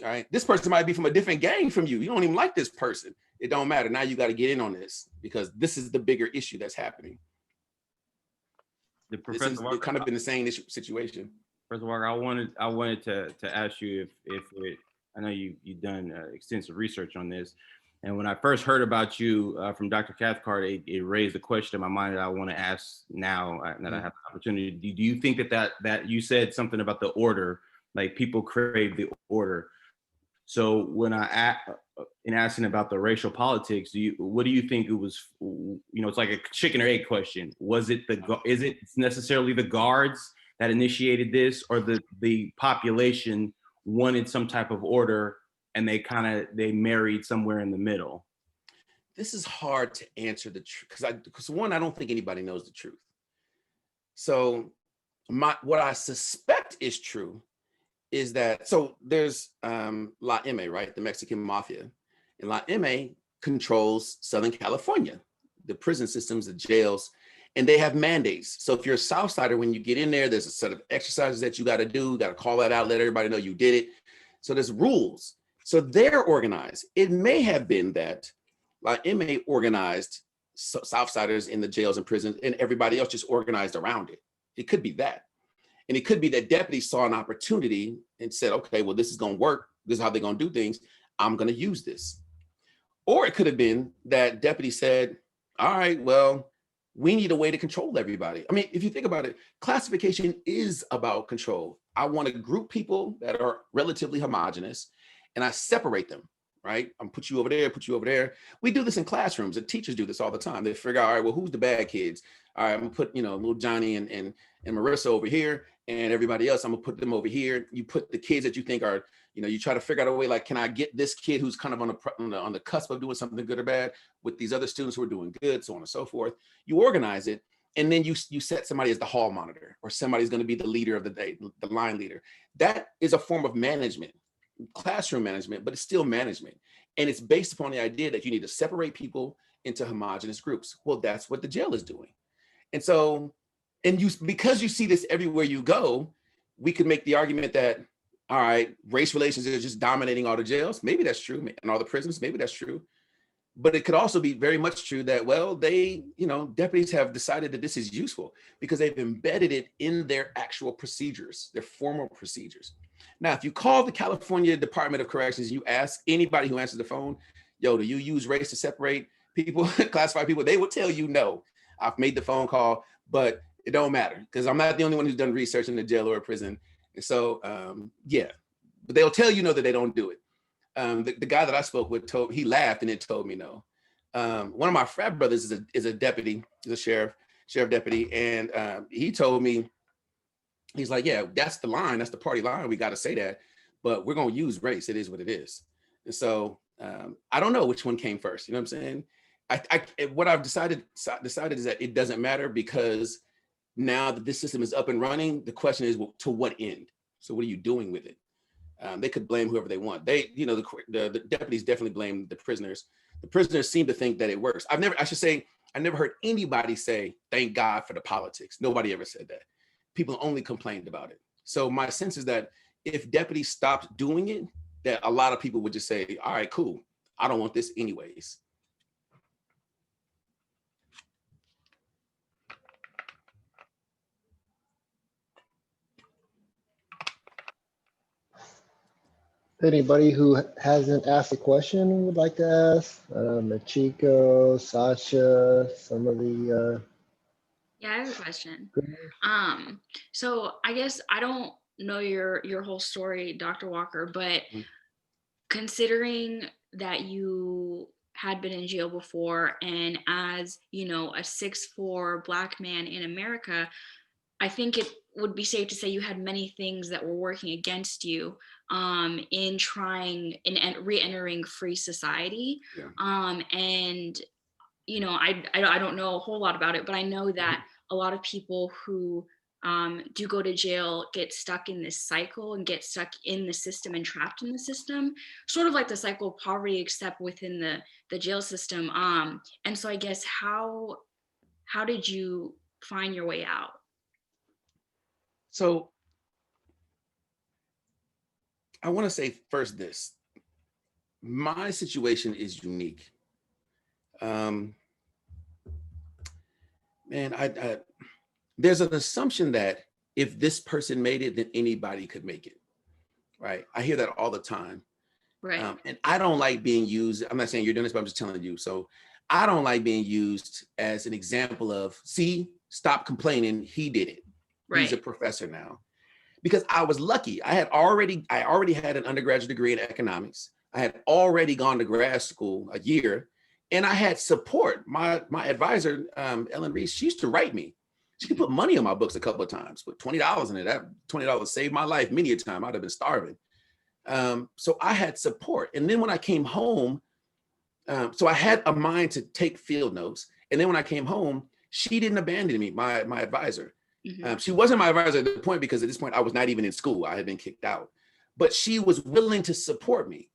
All right. This person might be from a different gang from you. You don't even like this person. It don't matter. Now you got to get in on this because this is the bigger issue that's happening. This is kind of been the same situation. Professor Walker, I wanted to ask you if it, I know you've done extensive research on this, and when I first heard about you from Dr. Cathcart, it raised a question in my mind that I want to ask now that I have the opportunity. Do you think that you said something about the order, like people crave the order? So when in asking about the racial politics, what do you think it was? It's like a chicken or egg question. Is it necessarily the guards that initiated this, or the population wanted some type of order and they married somewhere in the middle? This is hard to answer the truth because one, I don't think anybody knows the truth. So what I suspect is true is that, so there's La M, right? The Mexican mafia. And La M controls Southern California, the prison systems, the jails, and they have mandates. So if you're a Southsider, when you get in there, there's a set of exercises that you got to call that out, let everybody know you did it. So there's rules. So they're organized. It may have been that La M organized Southsiders in the jails and prisons and everybody else just organized around it. It could be that. And it could be that deputies saw an opportunity and said, okay, well, this is going to work. This is how they're going to do things. I'm going to use this. Or it could have been that deputies said, all right, well, we need a way to control everybody. I mean, if you think about it, classification is about control. I want to group people that are relatively homogenous and I separate them, right? I'm put you over there, put you over there. We do this in classrooms and teachers do this all the time. They figure out, all right, well, who's the bad kids? All right, I'm gonna put, little Johnny and Marissa over here and everybody else, I'm gonna put them over here. You put the kids that you think are, you try to figure out a way, like, can I get this kid who's kind of on the cusp of doing something good or bad with these other students who are doing good, so on and so forth. You organize it, and then you set somebody as the hall monitor, or somebody's gonna be the leader of the day, the line leader. That is a form of management, classroom management, but it's still management. And it's based upon the idea that you need to separate people into homogenous groups. Well, that's what the jail is doing. And so, because you see this everywhere you go, we could make the argument that, all right, race relations are just dominating all the jails. Maybe that's true, and all the prisons, maybe that's true. But it could also be very much true that, well, deputies have decided that this is useful because they've embedded it in their actual procedures, their formal procedures. Now, if you call the California Department of Corrections, you ask anybody who answers the phone, do you use race to separate people, classify people? They will tell you no. I've made the phone call, but it don't matter because I'm not the only one who's done research in the jail or a prison. And so, but they'll tell you no, that they don't do it. The guy that I spoke with he laughed and it told me no. One of my frat brothers is a deputy, he's a sheriff deputy. And he told me, he's like, yeah, that's the line. That's the party line. We got to say that, but we're going to use race. It is what it is. And so I don't know which one came first. You know what I'm saying? What I've decided is that it doesn't matter because now that this system is up and running, the question is, well, to what end? So what are you doing with it? They could blame whoever they want. The deputies definitely blame the prisoners. The prisoners seem to think that it works. I never heard anybody say, thank God for the politics. Nobody ever said that. People only complained about it. So my sense is that if deputies stopped doing it, that a lot of people would just say, all right, cool. I don't want this anyways. Anybody who hasn't asked a question would like to ask? Machiko, Sasha, some of the. Yeah, I have a question. So I guess I don't know your whole story, Dr. Walker, but considering that you had been in jail before, and as a 6'4" Black man in America, I think it would be safe to say you had many things that were working against you in trying and re-entering free society. Yeah. And I don't know a whole lot about it, but I know that a lot of people who do go to jail, get stuck in this cycle and get stuck in the system and trapped in the system, sort of like the cycle of poverty, except within the jail system. And so I guess how did you find your way out? So I want to say first this, my situation is unique. Man, there's an assumption that if this person made it, then anybody could make it, right? I hear that all the time. Right. And I don't like being used. I'm not saying you're doing this, but I'm just telling you. So I don't like being used as an example of, see, stop complaining. He did it. Right. He's a professor now. Because I was lucky. I already had an undergraduate degree in economics. I had already gone to grad school a year, and I had support. My advisor, Ellen Reese, she used to write me. She put money on my books a couple of times, put $20 in it. That $20 saved my life many a time. I'd have been starving. So I had support. And then when I came home, so I had a mind to take field notes. And then when I came home, she didn't abandon me, my advisor. She wasn't my advisor at the point, because at this point I was not even in school. I had been kicked out, but she was willing to support me.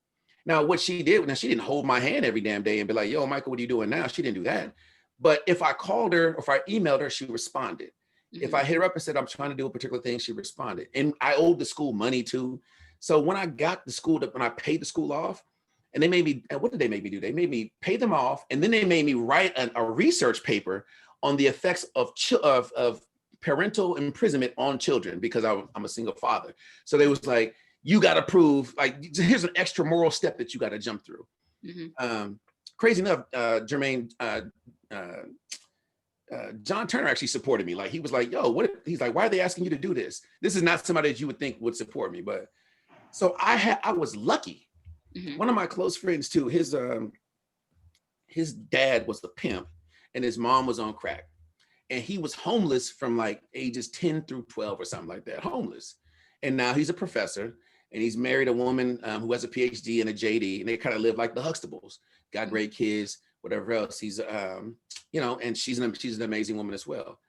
Now, what she did, now she didn't hold my hand every damn day and be like, yo, Michael, what are you doing now? She didn't do that. But if I called her, or if I emailed her, she responded. If I hit her up and said, I'm trying to do a particular thing, she responded. And I owed the school money too. So when I got the school, when I paid the school off, and they made me, what did they make me do? They made me pay them off. And then they made me write a research paper on the effects of parental imprisonment on children, because I'm a single father. So they was like, you got to prove, like, here's an extra moral step that you got to jump through. Crazy enough, Jermaine, John Turner actually supported me. Like, he was like, yo, he's like, why are they asking you to do this? This is not somebody that you would think would support me. But so I was lucky. One of my close friends too, his dad was a pimp and his mom was on crack. And he was homeless from like ages 10 through 12 or something like that, homeless. And now he's a professor, and he's married a woman who has a PhD and a JD, and they kind of live like the Huxtables, got great kids, whatever else. He's, and she's an amazing woman as well.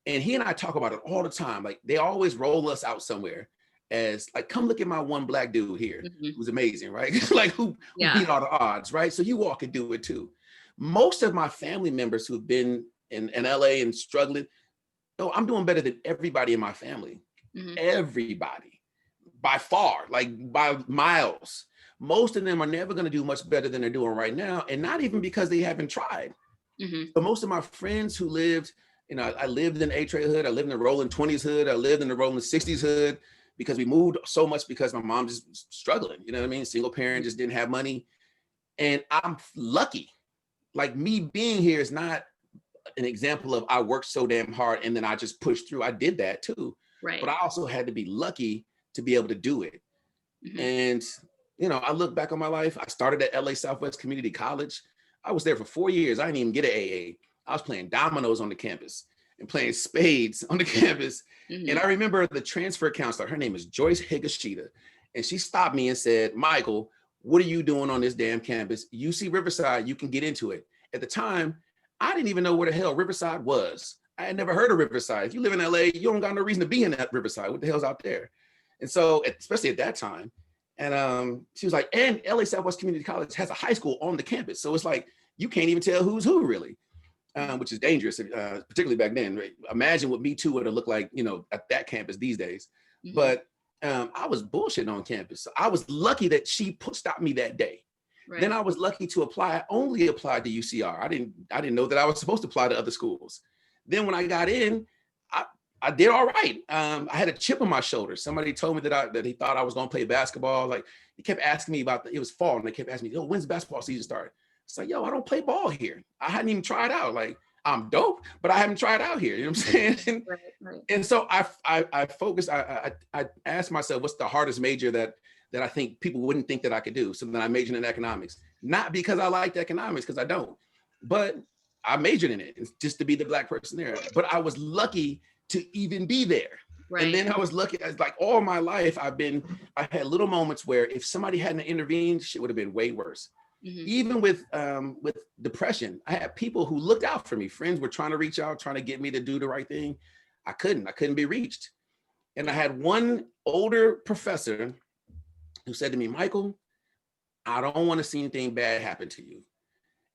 And he and I talk about it all the time. Like, they always roll us out somewhere as like, come look at my one black dude here, who's amazing, right? Like who beat all the odds, right? So you all could do it too. Most of my family members who've been in LA and struggling, no, I'm doing better than everybody in my family. Everybody, by far, like by miles. Most of them are never going to do much better than they're doing right now, and not even because they haven't tried. But most of my friends who lived, I lived in A-Tray hood, I lived in the Rolling 20s hood, I lived in the Rolling 60s hood, because we moved so much because my mom just was struggling, you know what I mean? Single parent, just didn't have money. And I'm lucky. Like, me being here is not an example of I worked so damn hard and then I just pushed through. I did that too. Right. But I also had to be lucky to be able to do it. And, I look back on my life. I started at LA Southwest Community College. I was there for 4 years. I didn't even get an AA. I was playing dominoes on the campus and playing spades on the campus. And I remember the transfer counselor, her name is Joyce Higashida. And she stopped me and said, Michael, what are you doing on this damn campus? UC Riverside, you can get into it. At the time, I didn't even know where the hell Riverside was. I had never heard of Riverside. If you live in LA, you don't got no reason to be in that Riverside. What the hell's out there? And so, especially at that time. And she was like, and LA Southwest Community College has a high school on the campus. So it's like, you can't even tell who's who really, which is dangerous, particularly back then. Right? Imagine what Me Too would have looked like, at that campus these days. But I was bullshitting on campus. So I was lucky that she stopped me that day. Right. Then I was lucky to apply. I only applied to UCR. I didn't know that I was supposed to apply to other schools. Then when I got in, I did all right. I had a chip on my shoulder. Somebody told me that he thought I was going to play basketball. Like, he kept asking me it was fall, and they kept asking me, yo, when's basketball season start? It's like, yo, I don't play ball here. I hadn't even tried out. Like, I'm dope, but I haven't tried out here. You know what I'm saying? Right. And so I focused. I asked myself, what's the hardest major that I think people wouldn't think that I could do? So then I majored in economics, not because I liked economics, because I don't, but I majored in it just to be the black person there. But I was lucky to even be there. Right. And then I was lucky, like all my life, I had little moments where if somebody hadn't intervened, shit would have been way worse. Even with depression, I had people who looked out for me. Friends were trying to reach out, trying to get me to do the right thing. I couldn't be reached. And I had one older professor who said to me, Michael, I don't want to see anything bad happen to you.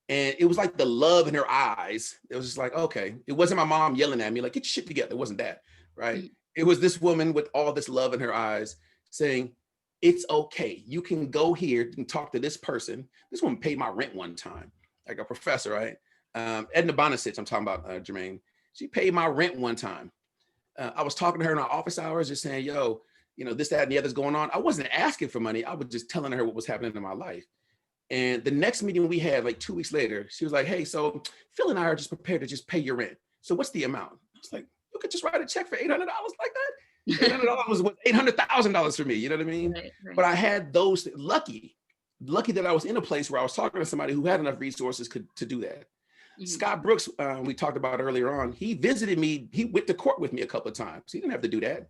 And it was like the love in her eyes. It was just like, okay. It wasn't my mom yelling at me, like, get your shit together. It wasn't that, right? It was this woman with all this love in her eyes saying, it's okay. You can go here and talk to this person. This woman paid my rent one time, like a professor, right? Edna Bonasich, I'm talking about, Jermaine. She paid my rent one time. I was talking to her in our office hours, just saying, yo, this, that, and the other's going on. I wasn't asking for money. I was just telling her what was happening in my life. And the next meeting we had, like 2 weeks later, she was like, hey, so Phil and I are just prepared to just pay your rent. So what's the amount? I was like, you could just write a check for $800 like that. $800 was $800,000 for me. You know what I mean? Right. But I had those lucky that I was in a place where I was talking to somebody who had enough resources to do that. Scott Brooks, we talked about earlier on, he visited me. He went to court with me a couple of times. He didn't have to do that.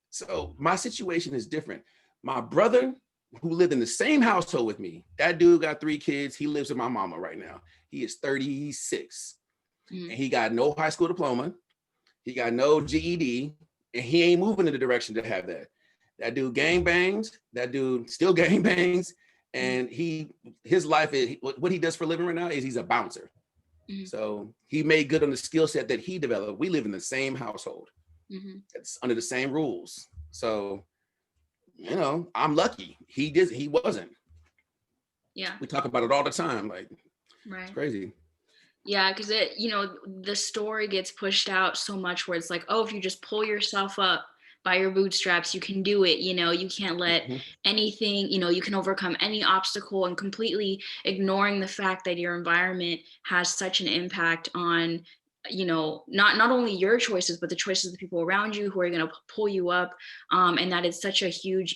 So my situation is different. My brother, who lived in the same household with me, that dude got 3 kids. He lives with my mama right now. He is 36. And he got no high school diploma. He got no GED, and he ain't moving in the direction to have that. That dude gang bangs. That dude still gang bangs. And his life is, what he does for a living right now is he's a bouncer. So he made good on the skill set that he developed. We live in the same household. It's under the same rules. So, I'm lucky. He wasn't. Yeah. We talk about it all the time. Like, right. It's crazy. Yeah, because the story gets pushed out so much where it's like, oh, if you just pull yourself up by your bootstraps, you can do it. You can't let anything, you can overcome any obstacle, and completely ignoring the fact that your environment has such an impact on, not only your choices, but the choices of the people around you who are going to pull you up. And that is such a huge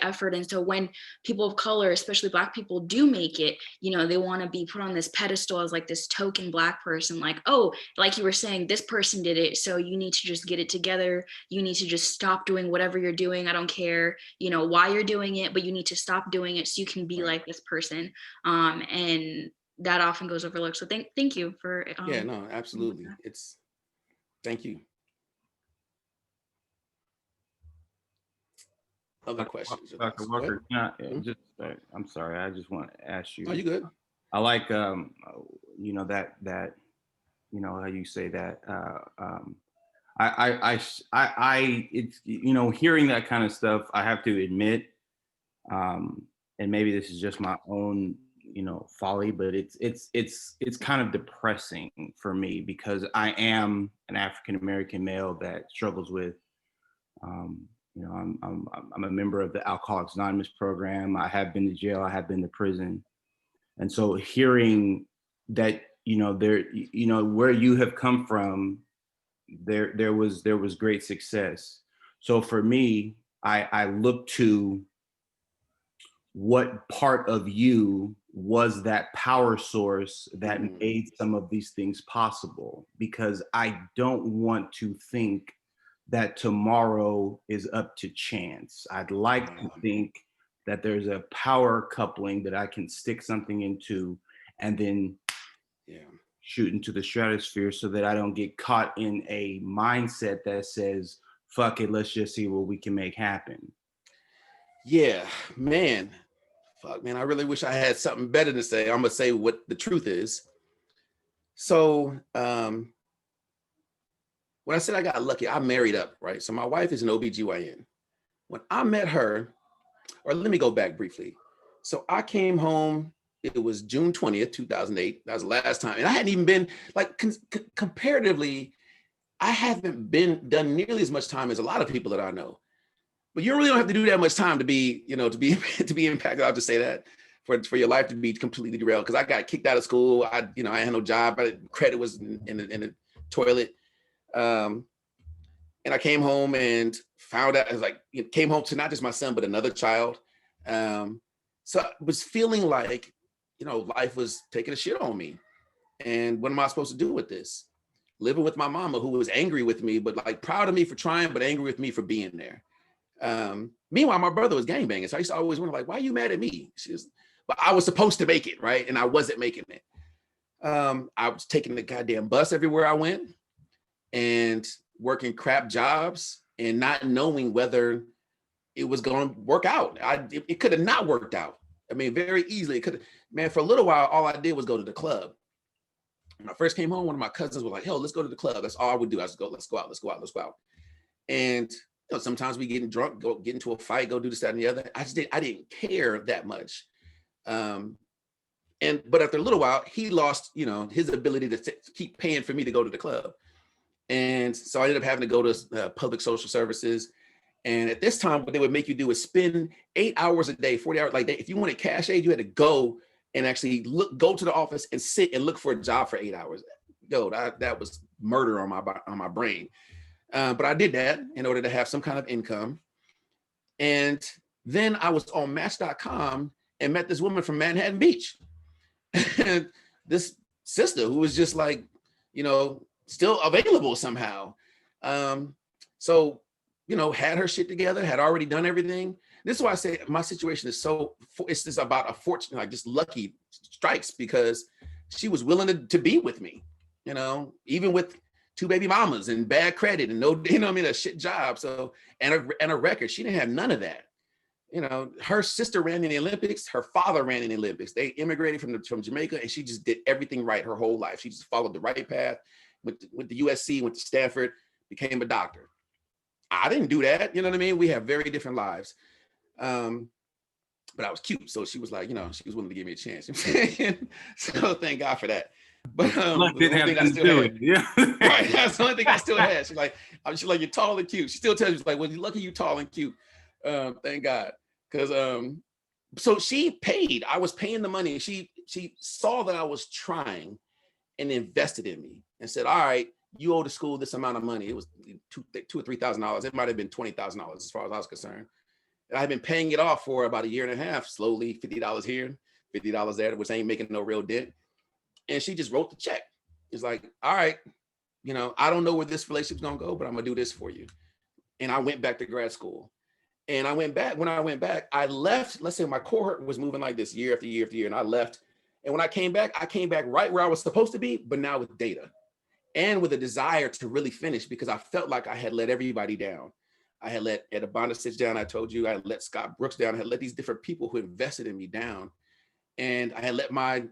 effort. And so when people of color, especially Black people, do make it, they want to be put on this pedestal as like this token Black person, like, oh, like you were saying, this person did it, so you need to just get it together. You need to just stop doing whatever you're doing. I don't care, why you're doing it, but you need to stop doing it so you can be like this person. And that often goes overlooked. So thank you for yeah, no, absolutely. Thank you. Other questions? Dr. Walker, I'm sorry, I just want to ask you. Oh, you good? I like that how you say that. It's hearing that kind of stuff, I have to admit, and maybe this is just my own folly, but it's kind of depressing for me, because I am an African American male that struggles with I'm a member of the Alcoholics Anonymous program. I have been to jail, I have been to prison. And so hearing that there where you have come from, there was great success. So for me, I look to what part of you was that power source that made some of these things possible, because I don't want to think that tomorrow is up to chance. I'd like to think that there's a power coupling that I can stick something into and then shoot into the stratosphere, so that I don't get caught in a mindset that says, fuck it, let's just see what we can make happen. Yeah, man. Fuck, man, I really wish I had something better to say. I'm gonna say what the truth is. So, when I said I got lucky, I married up, right? So my wife is an OBGYN. When I met her, or let me go back briefly. So I came home, it was June 20th, 2008. That was the last time. And I hadn't even been, like, comparatively, I haven't done nearly as much time as a lot of people that I know. But you really don't have to do that much time to be impacted. I'll just say that for your life to be completely derailed. Because I got kicked out of school. I had no job. Credit was in the toilet. And I came home and found out, came home to not just my son, but another child. So I was feeling like, life was taking a shit on me. And what am I supposed to do with this? Living with my mama, who was angry with me, but like proud of me for trying, but angry with me for being there. Meanwhile, my brother was gangbanging. So I used to always wonder, like, why are you mad at me? But I was supposed to make it, right? And I wasn't making it. I was taking the goddamn bus everywhere I went. and working crap jobs and not knowing whether it was going to work out. It could have not worked out. I mean, very easily. It could have, man, for a little while, all I did was go to the club. When I first came home, one of my cousins was like, yo, let's go to the club. That's all I would do. I was let's go out. And sometimes we getting drunk, get into a fight, go do this, that, and the other. I didn't care that much. But after a little while, he lost, his ability to keep paying for me to go to the club. And so I ended up having to go to public social services. And at this time, what they would make you do is spend 8 hours a day, 40 hours. Like if you wanted cash aid, you had to go and actually go to the office and sit and look for a job for 8 hours. Yo, that was murder on my brain. But I did that in order to have some kind of income. And then I was on Match.com and met this woman from Manhattan Beach. And this sister who was just like, still available somehow. So, had her shit together, had already done everything. This is why I say my situation is it's just about a fortune, like just lucky strikes, because she was willing to be with me, even with 2 baby mamas and bad credit and a shit job. So, and a record. She didn't have none of that. Her sister ran in the Olympics. Her father ran in the Olympics. They immigrated from Jamaica, and she just did everything right her whole life. She just followed the right path, went to USC, went to Stanford, became a doctor. I didn't do that. You know what I mean? We have very different lives. But I was cute. So she was like, she was willing to give me a chance. So thank God for that. But didn't have nothing to do with it. Yeah. Right. That's the only thing I still had. She's like, you're tall and cute. She still tells you, like, well, you're lucky you tall and cute. Thank God. Because so she paid. I was paying the money. She saw that I was trying and invested in me and said, all right, you owe the school this amount of money. It was $2,000 or $3,000. It might have been $20,000 as far as I was concerned. And I've been paying it off for about a year and a half, slowly, $50 here, $50 there, which ain't making no real dent. And she just wrote the check. It's like, all right, I don't know where this relationship's gonna go, but I'm gonna do this for you. And I went back to grad school. And when I went back, I left, let's say my cohort was moving like this year after year after year, and I left. And when I came back right where I was supposed to be, but now with data and with a desire to really finish, because I felt like I had let everybody down. I had let Ed Abonasich down, I told you. I had let Scott Brooks down. I had let these different people who invested in me down. And I had let my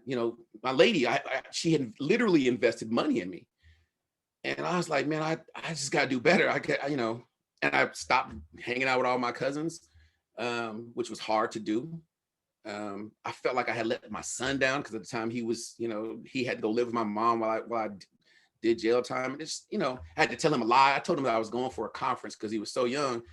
lady, she had literally invested money in me. And I was like, man, I just gotta do better. And I stopped hanging out with all my cousins, which was hard to do. I felt like I had let my son down because at the time he was, he had to go live with my mom while I did jail time. And it's, I had to tell him a lie. I told him that I was going for a conference because he was so young.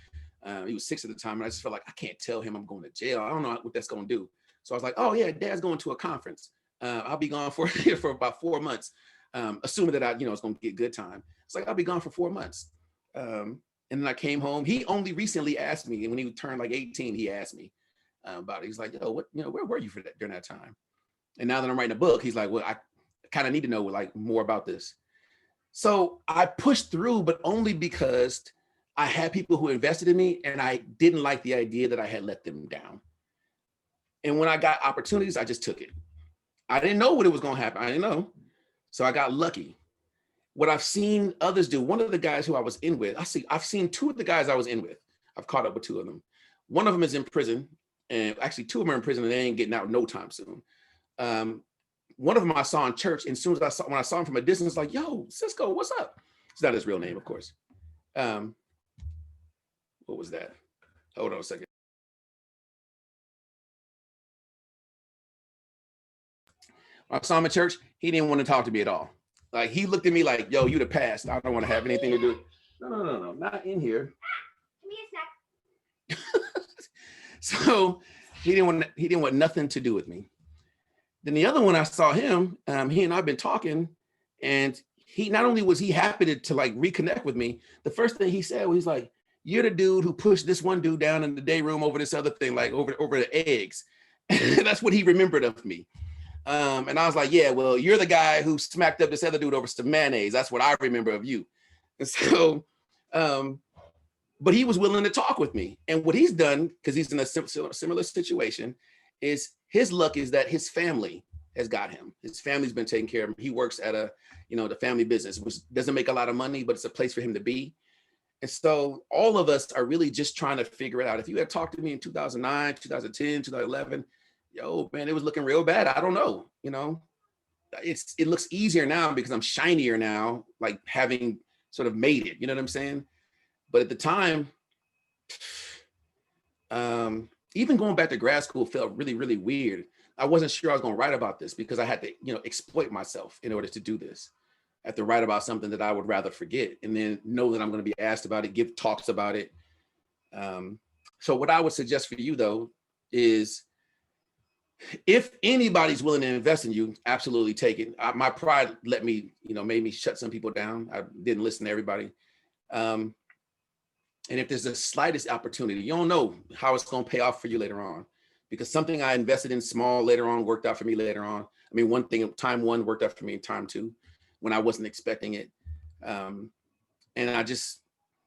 He was 6 at the time. And I just felt like I can't tell him I'm going to jail. I don't know what that's going to do. So I was like, oh yeah, Dad's going to a conference. I'll be gone for about 4 months, assuming that I, was going to get good time. It's like, I'll be gone for 4 months. And then I came home. He only recently asked me, and when he turned like 18, he asked me about it. He's like, yo, where were you for that during that time? And now that I'm writing a book, he's like, well, I kind of need to know like more about this. So I pushed through, but only because I had people who invested in me, and I didn't like the idea that I had let them down. And when I got opportunities, I just took it. I didn't know what it was going to happen. I didn't know. So I got lucky. What I've seen others do, one of the guys who I was in with, I've seen 2 of the guys I was in with. I've caught up with 2 of them. One of them is in prison, and actually 2 of them are in prison, and they ain't getting out no time soon. One of them I saw in church, and as soon as when I saw him from a distance, like, yo, Cisco, what's up? It's not his real name, of course. What was that? Hold on a second. When I saw him in church, he didn't want to talk to me at all. Like, he looked at me like, yo, you the past. I don't want to have anything to do. No, not in here. Give me a snack. So he didn't want nothing to do with me. Then the other one, I saw him, he and I've been talking, and he, not only was he happy to like reconnect with me, the first thing he said was, he's like, you're the dude who pushed this one dude down in the day room over this other thing, like over the eggs. That's what he remembered of me. And I was like, yeah, well, you're the guy who smacked up this other dude over some mayonnaise. That's what I remember of you. And so, but he was willing to talk with me. And what he's done, because he's in a similar situation, is his luck is that his family has got him. His family's been taken care of. He works at a, the family business, which doesn't make a lot of money, but it's a place for him to be. And so all of us are really just trying to figure it out. If you had talked to me in 2009, 2010, 2011, yo, man, it was looking real bad. I don't know, it looks easier now because I'm shinier now, like having sort of made it, you know what I'm saying? But at the time, even going back to grad school felt really, really weird. I wasn't sure I was going to write about this because I had to, exploit myself in order to do this. I have to write about something that I would rather forget and then know that I'm going to be asked about it, give talks about it. So what I would suggest for you though, is if anybody's willing to invest in you, absolutely take it. My pride made me shut some people down. I didn't listen to everybody. And if there's the slightest opportunity, you don't know how it's going to pay off for you later on, because something I invested in small later on worked out for me later on. I mean, one thing, time one worked out for me in time two when I wasn't expecting it. And I just,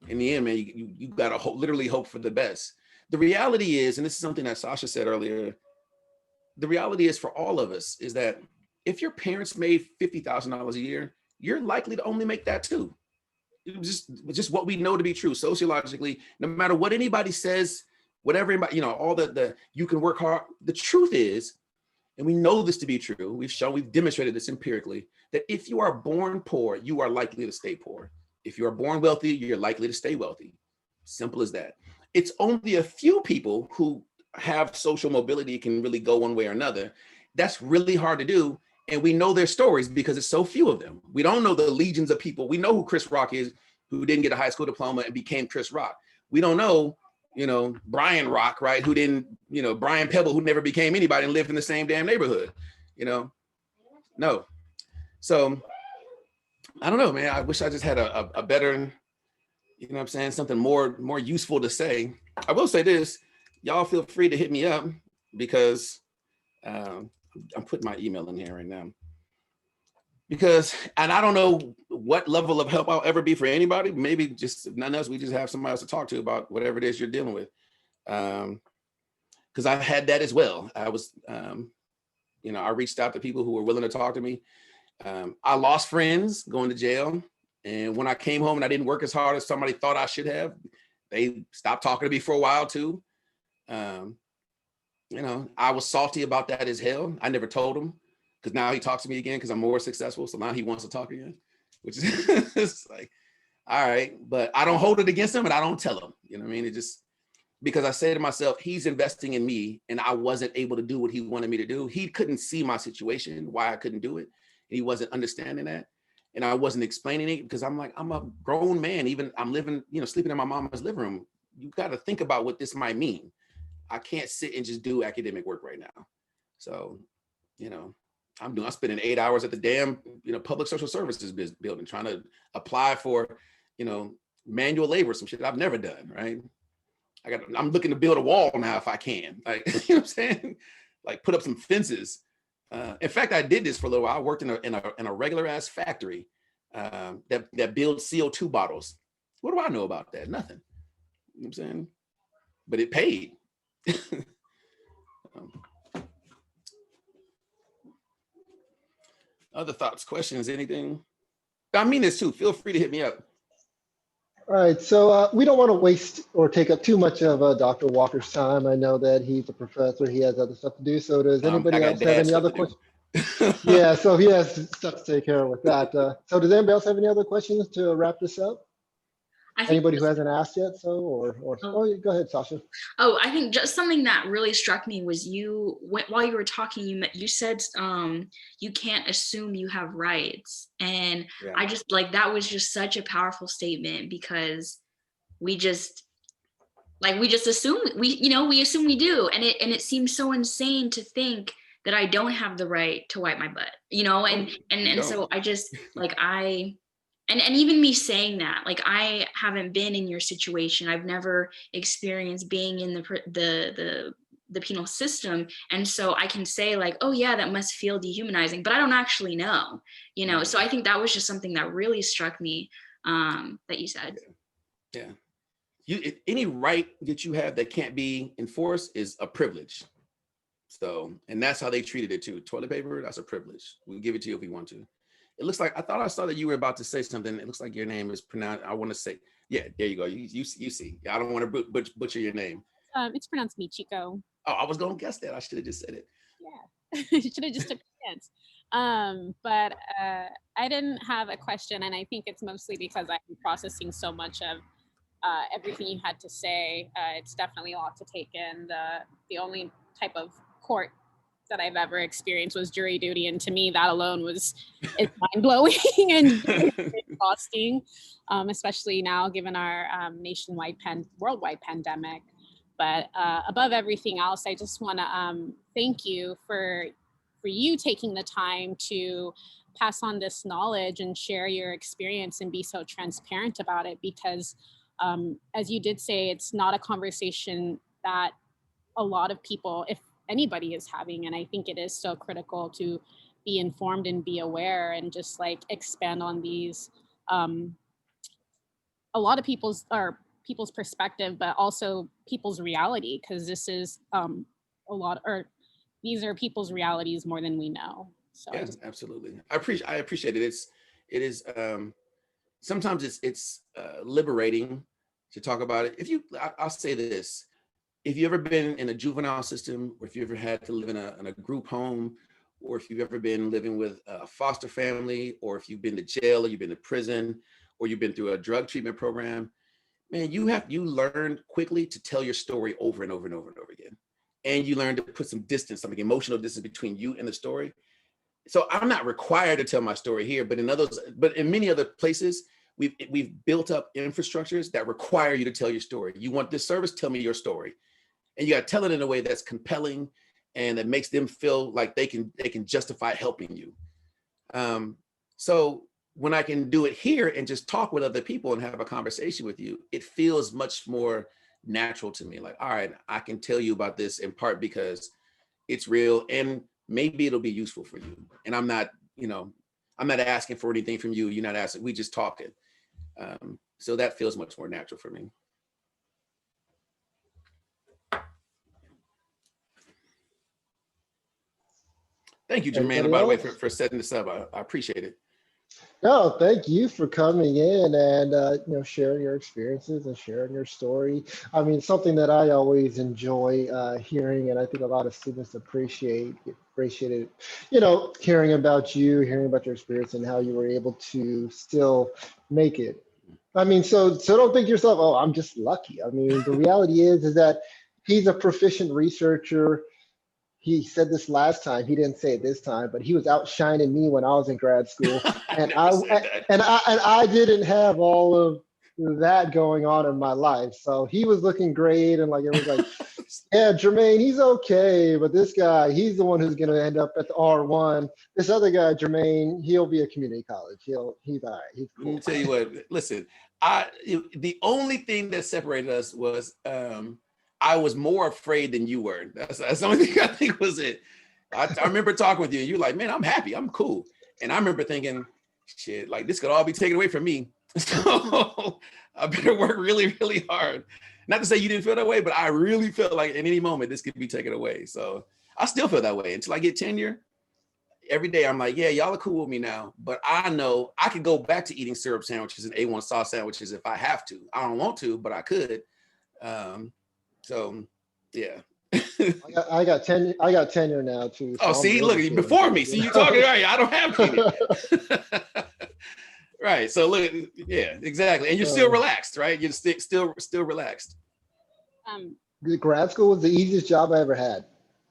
in the end, man, you got to literally hope for the best. The reality is, and this is something that Sasha said earlier, the reality is for all of us is that if your parents made $50,000 a year, you're likely to only make that too. Just what we know to be true sociologically, no matter what anybody says, whatever, all the you can work hard. The truth is, and we know this to be true, we've demonstrated this empirically, that if you are born poor, you are likely to stay poor. If you are born wealthy, you're likely to stay wealthy. Simple as that. It's only a few people who have social mobility can really go one way or another. That's really hard to do. And we know their stories because it's so few of them. We don't know the legions of people. We know who Chris Rock is, who didn't get a high school diploma and became Chris Rock. We don't know, Brian Rock, right? Who didn't, Brian Pebble, who never became anybody and lived in the same damn neighborhood, No. So I don't know, man. I wish I just had a better, something more useful to say. I will say this, y'all feel free to hit me up because I'm putting my email in here right now. And I don't know what level of help I'll ever be for anybody. Maybe just none else. We just have somebody else to talk to about whatever it is you're dealing with. Because I've had that as well. I was, I reached out to people who were willing to talk to me. I lost friends going to jail. And when I came home and I didn't work as hard as somebody thought I should have, they stopped talking to me for a while too. I was salty about that as hell. I never told him because now he talks to me again because I'm more successful. So now he wants to talk again, which is it's like, all right, but I don't hold it against him and I don't tell him, It just, because I say to myself, he's investing in me and I wasn't able to do what he wanted me to do. He couldn't see my situation, why I couldn't do it. And he wasn't understanding that. And I wasn't explaining it because I'm like, I'm a grown man. Even I'm living, sleeping in my mama's living room. You got to think about what this might mean. I can't sit and just do academic work right now. So, I'm spending 8 hours at the damn, public social services building, trying to apply for, manual labor, some shit I've never done, right? I'm looking to build a wall now if I can, like, you know what I'm saying? Like put up some fences. In fact, I did this for a little while. I worked in a regular ass factory that builds CO2 bottles. What do I know about that? Nothing. You know what I'm saying? But it paid. Other thoughts, questions, anything? I mean this too. Feel free to hit me up. All right, so we don't want to waste or take up too much of Dr. Walker's time. I know that he's a professor. He has other stuff to do. So does anybody else have any other questions? Yeah, so he has stuff to take care of with that. So does anybody else have any other questions to wrap this up? Anybody who hasn't asked yet? So, or go ahead, Sasha. Oh, I think just something that really struck me was while you were talking, you said you can't assume you have rights, and yeah. I just that was just such a powerful statement because we just assume we assume we do, and it seems so insane to think that I don't have the right to wipe my butt, and so I just And even me saying that, I haven't been in your situation. I've never experienced being in the penal system. And so I can say oh yeah, that must feel dehumanizing, but I don't actually know, So I think that was just something that really struck me that you said. Yeah. Any right that you have that can't be enforced is a privilege. So, and that's how they treated it too. Toilet paper, that's a privilege. We give it to you if we want to. It looks like, I thought I saw that you were about to say something. It looks like your name is pronounced, I want to say, yeah, there you go. You see. I don't want to butcher your name. It's pronounced Michiko. Oh, I was going to guess that. I should have just said it. Yeah, you should have just took a chance. But I didn't have a question, and I think it's mostly because I'm processing so much of everything you had to say. It's definitely a lot to take in. The only type of court that I've ever experienced was jury duty, and to me, that alone is mind blowing and exhausting, especially now given our worldwide pandemic. But above everything else, I just want to thank you for you taking the time to pass on this knowledge and share your experience and be so transparent about it, because as you did say, it's not a conversation that a lot of people, if anybody, is having. And I think it is so critical to be informed and be aware and just like expand on these a lot of people's perspective, but also people's reality, because this is these are people's realities more than we know. So yeah, absolutely. I appreciate it. It is sometimes it's liberating to talk about it. I'll say this: if you've ever been in a juvenile system, or if you ever had to live in a group home, or if you've ever been living with a foster family, or if you've been to jail, or you've been to prison, or you've been through a drug treatment program, man, you learn quickly to tell your story over and over and over and over again. And you learn to put some distance, some emotional distance between you and the story. So I'm not required to tell my story here, but in many other places, we've built up infrastructures that require you to tell your story. You want this service, tell me your story. And you got to tell it in a way that's compelling and that makes them feel like they can justify helping you. So when I can do it here and just talk with other people and have a conversation with you, it feels much more natural to me. Like, all right, I can tell you about this in part because it's real and maybe it'll be useful for you. And I'm not asking for anything from you. You're not asking, we just talking. So that feels much more natural for me. Thank you, Jermaine, by the way, for setting this up. I appreciate it. No, thank you for coming in and sharing your experiences and sharing your story. I mean, something that I always enjoy hearing, and I think a lot of students appreciate it. Hearing about you, hearing about your experience and how you were able to still make it. I mean, so don't think to yourself, oh, I'm just lucky. I mean, the reality is that he's a proficient researcher. He said this last time. He didn't say it this time, but he was outshining me when I was in grad school, and I didn't have all of that going on in my life. So he was looking great, and like it was like, yeah, Jermaine, he's okay, but this guy, he's the one who's going to end up at the R1. This other guy, Jermaine, he'll be at community college. He's all right. He's cool. Let me tell you what. Listen, the only thing that separated us was. I was more afraid than you were. That's the only thing I think was it. I remember talking with you and you're like, man, I'm happy, I'm cool. And I remember thinking, shit, like this could all be taken away from me. So I better work really, really hard. Not to say you didn't feel that way, but I really felt like at any moment this could be taken away. So I still feel that way until I get tenure. Every day I'm like, yeah, y'all are cool with me now, but I know I could go back to eating syrup sandwiches and A1 sauce sandwiches if I have to. I don't want to, but I could. So yeah. I got tenure now too. So see, look, before me. See, you talking right. I don't have tenure. Right. So look, yeah, exactly. And you're still relaxed, right? You're still relaxed. Grad school was the easiest job I ever had.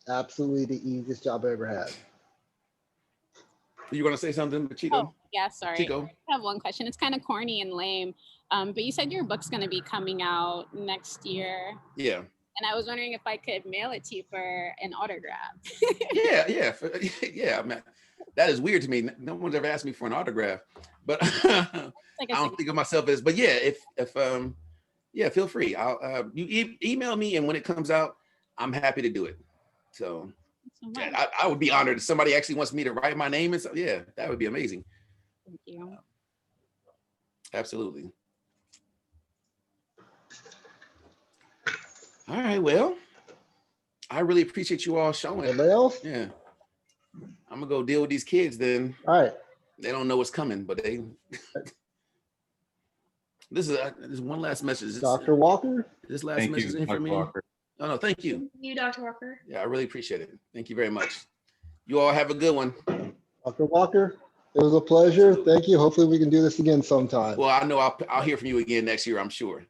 Absolutely the easiest job I ever had. You want to say something, Chico? Oh, yeah, sorry. Chico. I have one question. It's kind of corny and lame, but you said your book's going to be coming out next year. Yeah. And I was wondering if I could mail it to you for an autograph. Yeah. Man, that is weird to me. No one's ever asked me for an autograph, but I don't think of myself as. But yeah, if feel free. I'll you email me, and when it comes out, I'm happy to do it. So yeah, I would be honored if somebody actually wants me to write my name and stuff. Yeah, that would be amazing. Thank you. Absolutely. All right, well, I really appreciate you all showing. Anybody else? Yeah. I'm gonna go deal with these kids then. All right. They don't know what's coming, but they. This is one last message. Dr. Walker? This last Thank message you, in for Dr. me. Walker. Oh, no, thank you. Thank you, Dr. Walker. Yeah, I really appreciate it. Thank you very much. You all have a good one. Dr. Walker, it was a pleasure. Absolutely. Thank you. Hopefully we can do this again sometime. Well, I know I'll hear from you again next year, I'm sure.